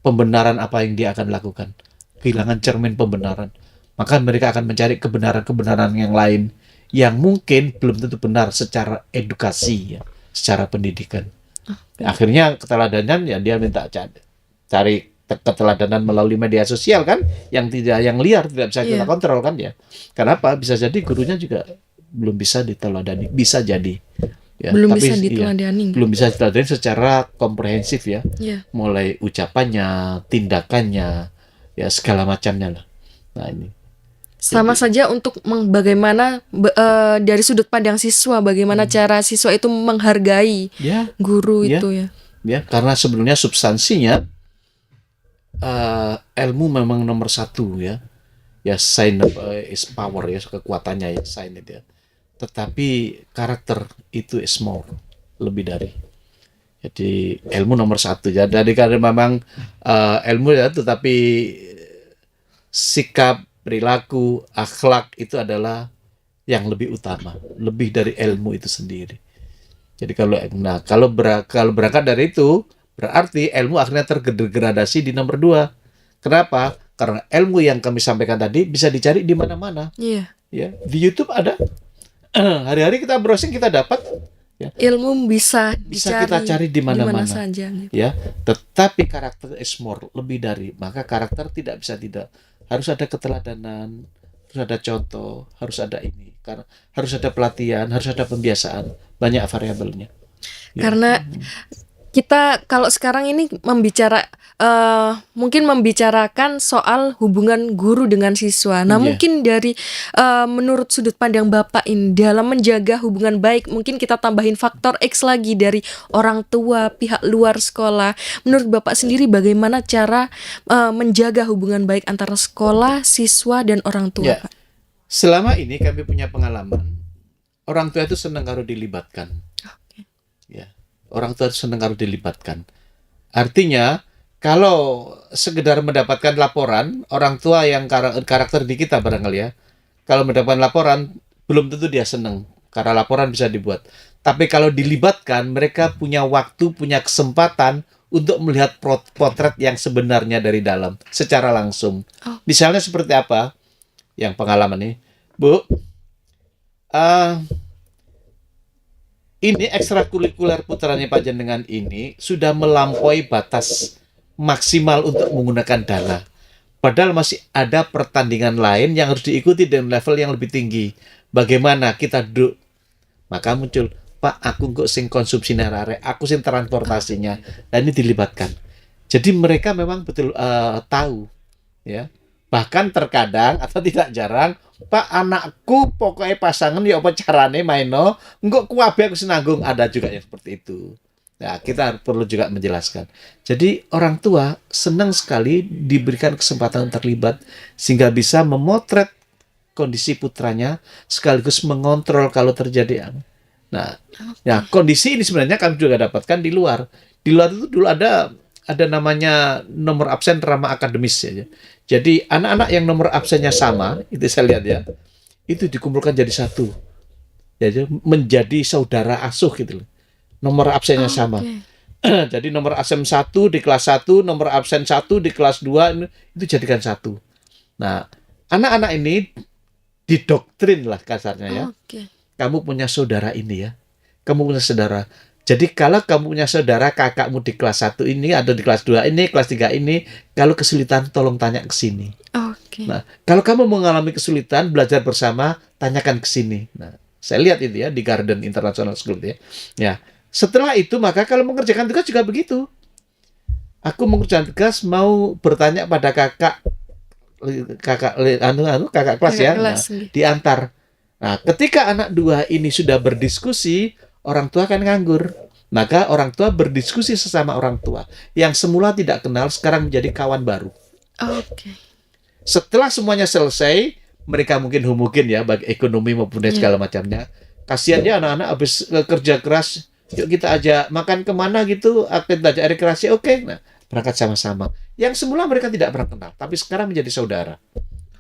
pembenaran apa yang dia akan lakukan. Kehilangan cermin pembenaran. Maka mereka akan mencari kebenaran-kebenaran yang lain yang mungkin belum tentu benar secara edukasi ya, secara pendidikan. Akhirnya keteladanan ya dia minta cari keteladanan melalui media sosial kan, yang liar tidak bisa kita kontrol kan ya. Kenapa? Bisa jadi gurunya juga belum bisa diteladani, bisa jadi. Ya, belum bisa diteladani. Belum bisa diteladani secara komprehensif ya. Mulai ucapannya, tindakannya, ya segala macamnya lah. Nah ini. Sama saja untuk bagaimana dari sudut pandang siswa, bagaimana cara siswa itu menghargai guru itu ya. Ya, karena sebenarnya substansinya ilmu memang nomor satu ya. Ya, science is power ya, kekuatannya ya, science ya. Tetapi karakter itu is more, lebih dari. Jadi ilmu nomor satu ya. Jadi karena memang ilmu ya, tetapi sikap, perilaku, akhlak itu adalah yang lebih utama, lebih dari ilmu itu sendiri. Jadi kalau berangkat dari itu, berarti ilmu akhirnya tergradasi di nomor 2. Kenapa? Karena ilmu yang kami sampaikan tadi bisa dicari di mana-mana. Iya. Ya, di YouTube ada. Hari-hari kita browsing, kita dapat. Ya. Ilmu bisa kita cari di mana-mana. Saja. Ya, tetapi karakter is more, lebih dari. Maka karakter tidak bisa tidak. Harus ada keteladanan, harus ada contoh, harus ada ini. Karena harus ada pelatihan, harus ada pembiasaan, banyak variabelnya. Ya. Karena kita kalau sekarang ini mungkin membicarakan soal hubungan guru dengan siswa. Nah, mungkin dari menurut sudut pandang Bapak ini dalam menjaga hubungan baik, mungkin kita tambahin faktor X lagi dari orang tua, pihak luar sekolah. Menurut Bapak sendiri bagaimana cara menjaga hubungan baik antara sekolah, siswa dan orang tua, Pak? Selama ini kami punya pengalaman, orang tua itu senang kalau dilibatkan. Ya, orang tua itu senang kalau dilibatkan. Artinya, kalau sekedar mendapatkan laporan, orang tua yang karakter di kita barangkali ya, kalau mendapatkan laporan, belum tentu dia senang, karena laporan bisa dibuat. Tapi kalau dilibatkan, mereka punya waktu, punya kesempatan untuk melihat potret yang sebenarnya dari dalam, secara langsung. Misalnya seperti apa? Yang pengalaman nih, Bu, ini ekstrakurikuler putranya Pak Jenengan ini sudah melampaui batas maksimal untuk menggunakan dana. Padahal masih ada pertandingan lain yang harus diikuti dengan level yang lebih tinggi. Bagaimana kita duduk? Maka muncul, Pak, aku kok sing konsumsi narare, aku sing transportasinya, dan ini dilibatkan. Jadi mereka memang betul tahu, ya. Bahkan terkadang atau tidak jarang, Pak, anakku pokoknya pasangan ya apa carane maino, engko kuwabe aku senanggung, ada juga yang seperti itu. Nah, kita perlu juga menjelaskan. Jadi orang tua senang sekali diberikan kesempatan terlibat sehingga bisa memotret kondisi putranya sekaligus mengontrol kalau terjadi. Nah, ya kondisi ini sebenarnya kami juga dapatkan di luar. Di luar itu dulu ada namanya nomor absen ramah akademis ya. Jadi anak-anak yang nomor absennya sama, itu saya lihat ya, itu dikumpulkan jadi satu. Jadi menjadi saudara asuh gitu loh. Nomor absennya sama. Jadi nomor absen 1 di kelas 1, nomor absen 1 di kelas 2 itu jadikan satu. Nah, anak-anak ini didoktrin lah kasarnya ya. Kamu punya saudara ini ya. Kamu punya saudara. Jadi kalau kamu punya saudara kakakmu di kelas 1 ini atau di kelas 2 ini, kelas 3 ini, kalau kesulitan tolong tanya ke sini. Nah, kalau kamu mengalami kesulitan belajar bersama, tanyakan ke sini. Nah, saya lihat itu ya di Garden International School ya. Ya. Setelah itu maka kalau mengerjakan tugas juga begitu. Aku mengerjakan tugas mau bertanya pada kakak kelas ya. Nah, diantar. Nah, ketika anak 2 ini sudah berdiskusi, orang tua kan nganggur. Maka orang tua berdiskusi sesama orang tua. Yang semula tidak kenal, sekarang menjadi kawan baru. Setelah semuanya selesai, mereka mungkin homogen ya, bagi ekonomi maupun segala macamnya. Kasihan ya anak-anak habis kerja keras, yuk kita ajak makan kemana gitu, kita ajak rekreasi, oke. Nah, berangkat sama-sama. Yang semula mereka tidak pernah kenal, tapi sekarang menjadi saudara.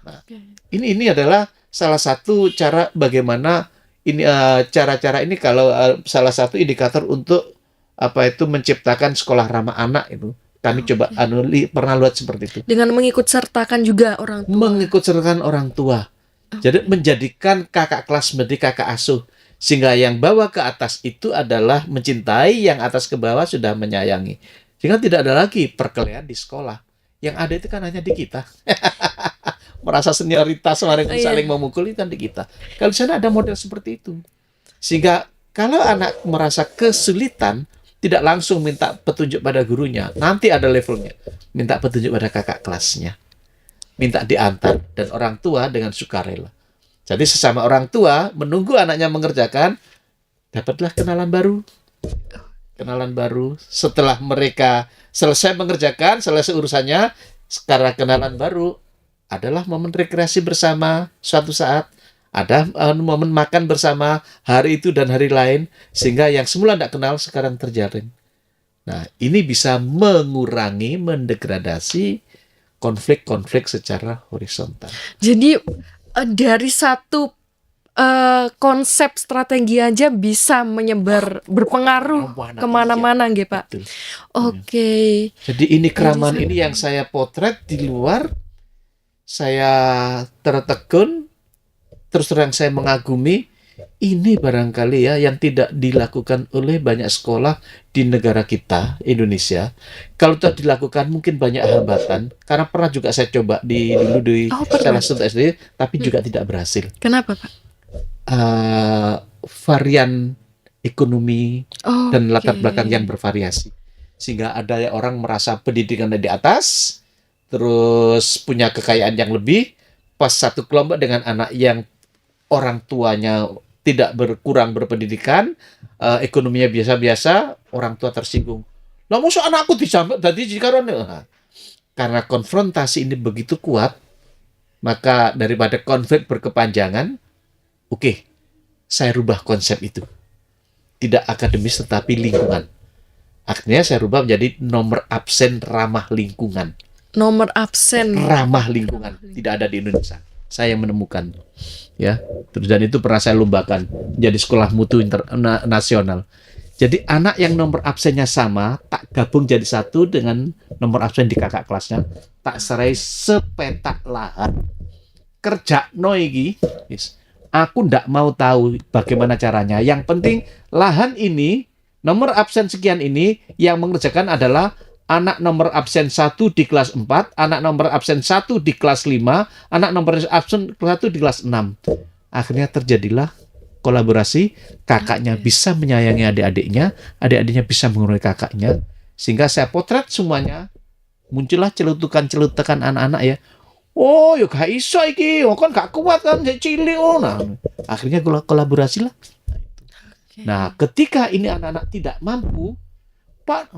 Nah, ini adalah salah satu cara bagaimana ini cara-cara ini kalau salah satu indikator untuk menciptakan sekolah ramah anak itu kami coba pernah lihat seperti itu dengan mengikut sertakan juga orang tua jadi menjadikan kakak kelas menjadi kakak asuh sehingga yang bawah ke atas itu adalah mencintai, yang atas ke bawah sudah menyayangi, sehingga tidak ada lagi perkelahian di sekolah. Yang ada itu kan hanya di kita. Merasa senioritas, saling memukul itu kan di kita. Kalau di sana ada model seperti itu. Sehingga kalau anak merasa kesulitan, tidak langsung minta petunjuk pada gurunya. Nanti ada levelnya. Minta petunjuk pada kakak kelasnya. minta diantar, dan orang tua dengan sukarela. Jadi sesama orang tua menunggu anaknya mengerjakan, dapatlah kenalan baru. Kenalan baru. Setelah mereka selesai mengerjakan, selesai urusannya, sekarang kenalan baru adalah momen rekreasi bersama suatu saat. Ada momen makan bersama hari itu dan hari lain, sehingga yang semula tidak kenal sekarang terjalin. Nah, ini bisa mengurangi, mendegradasi konflik-konflik secara horizontal. Jadi dari satu konsep strategi aja bisa menyebar, berpengaruh kemana-mana, nggih Pak. Betul. Oke. Jadi ini keramaan ini yang saya potret di luar, saya tertegun, terus terang saya mengagumi. Ini barangkali ya yang tidak dilakukan oleh banyak sekolah di negara kita, Indonesia. Kalau tidak dilakukan mungkin banyak hambatan. Karena pernah juga saya coba dulu di salah satu SD, tapi juga tidak berhasil. Kenapa Pak? Varian ekonomi dan latar belakang yang bervariasi. Sehingga ada orang merasa pendidikannya di atas, terus punya kekayaan yang lebih, pas satu kelompok dengan anak yang orang tuanya tidak kurang berpendidikan, ekonominya biasa-biasa, orang tua tersinggung. Lah masa anakku disambat tadi jikaran. Karena konfrontasi ini begitu kuat, maka daripada konflik berkepanjangan, oke, saya rubah konsep itu. Tidak akademis tetapi lingkungan. Akhirnya saya rubah menjadi nomor absen ramah lingkungan. Nomor absen ramah lingkungan. Tidak ada di Indonesia. Saya yang menemukan. Ya, terus dan itu pernah saya lombakan jadi sekolah mutu nasional. Jadi anak yang nomor absennya sama, tak gabung jadi satu dengan nomor absen di kakak kelasnya, tak serai sepetak lahan. Kerja noigi, aku ndak mau tahu bagaimana caranya. Yang penting lahan ini, nomor absen sekian ini, yang mengerjakan adalah anak nomor absen 1 di kelas 4, anak nomor absen 1 di kelas 5, anak nomor absen 1 di kelas 6. Akhirnya terjadilah kolaborasi, kakaknya bisa menyayangi adik-adiknya, adik-adiknya bisa mengurangi kakaknya, sehingga saya potret semuanya, muncullah celutukan-celutukan anak-anak ya. Oh, yuk gak iso iki, oh kan gak kuat kan, cilik oh. Nah, akhirnya kolaborasi lah. Nah, ketika ini anak-anak tidak mampu, Pak,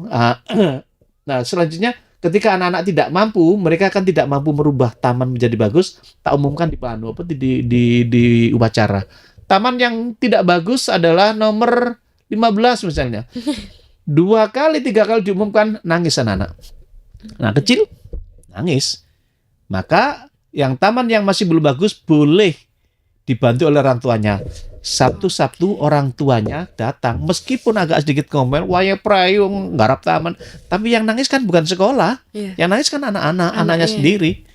nah selanjutnya ketika anak-anak tidak mampu, mereka akan tidak mampu merubah taman menjadi bagus. Tak umumkan di plano apa di upacara. Taman yang tidak bagus adalah nomor 15 misalnya. 2 kali, 3 kali diumumkan, nangis anak-anak. Nah, kecil nangis. Maka yang taman yang masih belum bagus boleh dibantu oleh orang tuanya. Sabtu orang tuanya datang, meskipun agak sedikit ngomel, waya prayung, garap taman, tapi yang nangis kan bukan sekolah, yang nangis kan anaknya sendiri.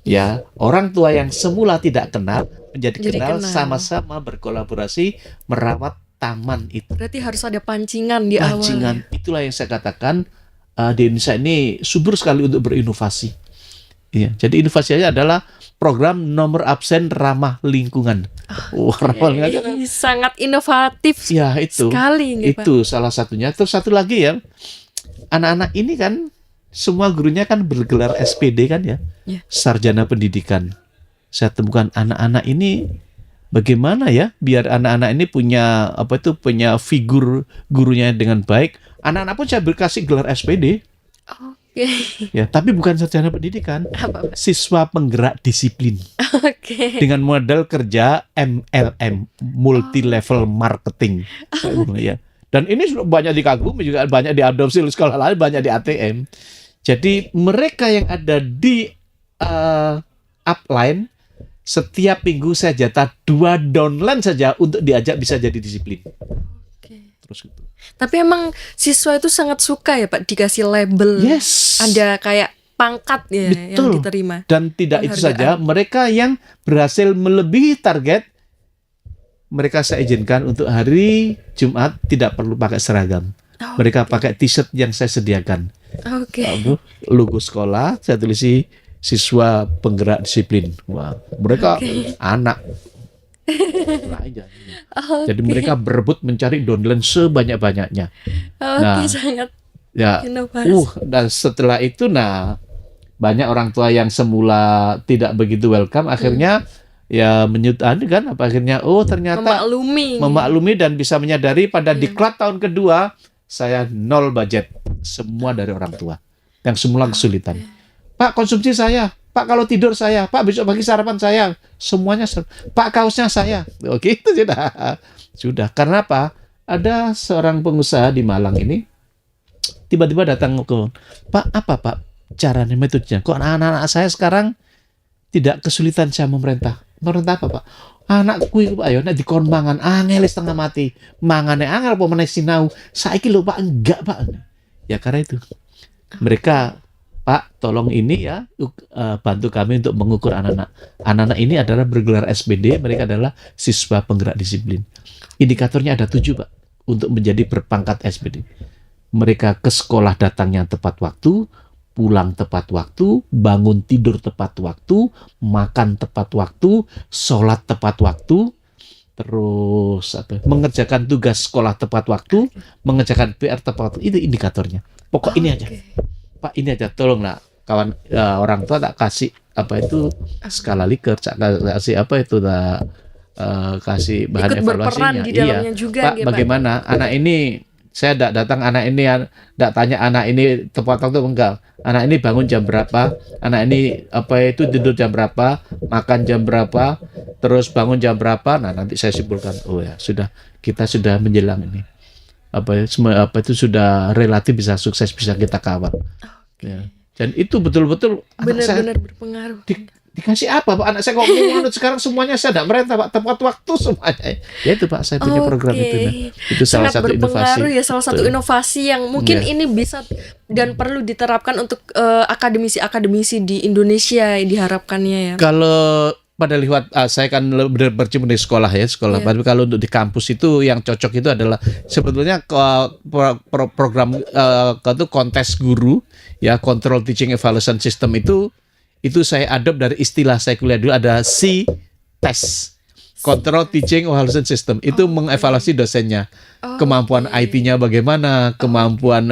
Ya, orang tua yang semula tidak kenal menjadi kenal, sama-sama berkolaborasi merawat taman itu. Berarti harus ada pancingan di awal. Pancingan, itulah yang saya katakan di Indonesia ini subur sekali untuk berinovasi. Ya, jadi inovasinya adalah program nomor absen ramah lingkungan. Sangat inovatif ya, sekali. Itu salah satunya. Terus satu lagi ya, anak-anak ini kan semua gurunya kan bergelar SPD kan ya, sarjana pendidikan. Saya temukan anak-anak ini bagaimana ya biar anak-anak ini punya punya figur gurunya dengan baik. Anak-anak pun saya berkasih gelar SPD. Ya, tapi bukan sarjana pendidikan. Siswa penggerak disiplin. Dengan model kerja MLM, multi level marketing. Ya. Dan ini banyak dikagumi, juga banyak diadopsi oleh sekolah lain, banyak di ATM. Jadi mereka yang ada di upline, setiap minggu saya jatah 2 downline saja untuk diajak bisa jadi disiplin. Terus gitu. Tapi emang siswa itu sangat suka ya Pak dikasih label. Ada kayak pangkat ya. Betul. Yang diterima. Dan tidak itu saja, mereka yang berhasil melebihi target, mereka saya izinkan untuk hari Jumat tidak perlu pakai seragam. Mereka pakai t-shirt yang saya sediakan. Logo sekolah saya tulisi siswa penggerak disiplin. Wah, mereka anak. Jadi mereka berebut mencari downline sebanyak-banyaknya. Sangat ya. Dan setelah itu banyak orang tua yang semula tidak begitu welcome, akhirnya ya kan, akhirnya ternyata memaklumi dan bisa menyadari pada diklat tahun kedua saya 0 budget, semua dari orang tua yang semula kesulitan. Pak, konsumsi saya, Pak, kalau tidur saya, Pak, besok pagi sarapan saya, semuanya, Pak, kaosnya saya. Oke, itu sudah. Karena apa? Ada seorang pengusaha di Malang ini tiba-tiba datang ke, Pak, apa Pak caranya, metodenya? Kok anak-anak saya sekarang tidak kesulitan sama memerintah? Memerintah apa Pak? Anakku itu Pak, ayo nek dikon mangan angel setengah mati. Mangane angel apa meneh sinau. Saiki lho Pak, enggak Pak. Ya karena itu. Mereka, Pak, tolong ini ya, bantu kami untuk mengukur anak-anak. Anak-anak ini adalah bergelar SPD, mereka adalah siswa penggerak disiplin. Indikatornya ada 7 Pak, untuk menjadi berpangkat SPD. Mereka ke sekolah datangnya tepat waktu, pulang tepat waktu, bangun tidur tepat waktu, makan tepat waktu, sholat tepat waktu, terus mengerjakan tugas sekolah tepat waktu, mengerjakan PR tepat waktu. Itu indikatornya. Pokok ini aja, Pak, ini aja. Tolonglah kawan, orang tua tak kasih skala Likert, tak kasih kasih bahan ikut evaluasinya. Berperan di dalamnya juga, Pak, bagaimana anak ini? Saya tidak datang anak ini, tidak tanya anak ini tepat waktu enggak. Anak ini bangun jam berapa? Anak ini tidur jam berapa? Makan jam berapa? Terus bangun jam berapa? Nah, nanti saya simpulkan. Oh ya, kita sudah menjelang ini. Itu sudah relatif bisa sukses, bisa kita kawal. Ya. Dan itu betul-betul benar-benar berpengaruh. Dikasih apa Pak? Anak saya kok menurut sekarang semuanya saya tidak merintah Pak, tepat waktu semuanya. Ya itu Pak, saya punya program itu. Nah. Itu salah satu inovasi. Ya, salah satu inovasi yang mungkin ini bisa dan perlu diterapkan untuk akademisi-akademisi di Indonesia, diharapkannya ya. Kalau pada lihat saya kan bercimpung di sekolah. Tapi kalau untuk di kampus itu yang cocok itu adalah sebetulnya program kontes guru ya, Control Teaching Evaluation System itu saya adopt dari istilah saya kuliah dulu, ada C-Test, Control Teaching Evaluation System. Itu mengevaluasi dosennya, kemampuan IT-nya bagaimana, kemampuan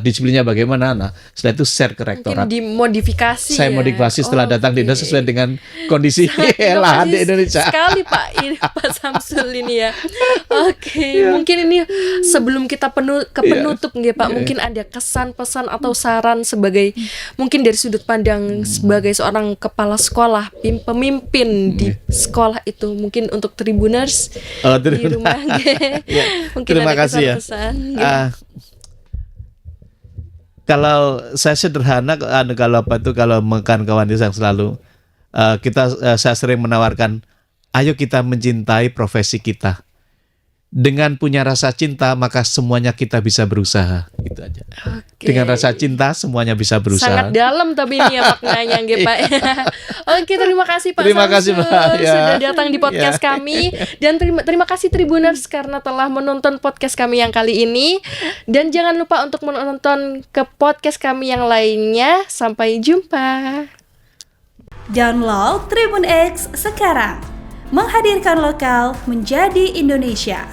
disiplinnya bagaimana. Nah, setelah itu share ke rektorat. Mungkin dimodifikasi. Saya modifikasi setelah datang di Indonesia sesuai dengan kondisi lahan di Indonesia. Sekali Pak Samsul ini ya. Mungkin ini sebelum kita penutup nggih Pak, mungkin ada kesan, pesan atau saran sebagai mungkin dari sudut pandang sebagai seorang kepala sekolah, pemimpin di sekolah itu, mungkin untuk Tribuners di rumah. Mungkin terima ada kasih kesan-pesan, ya. Kalau saya sederhana, kalau kawan-kawan yang selalu saya sering menawarkan, ayo kita mencintai profesi kita. Dengan punya rasa cinta, maka semuanya kita bisa berusaha. Gitu aja. Dengan rasa cinta, semuanya bisa berusaha. Sangat dalam tapi ini ya maknanya, Pak. Terima kasih Pak Samsul sudah datang di podcast kami. Dan terima kasih Tribuners karena telah menonton podcast kami yang kali ini. Dan jangan lupa untuk menonton ke podcast kami yang lainnya. Sampai jumpa. Download Tribun X sekarang. Menghadirkan lokal menjadi Indonesia.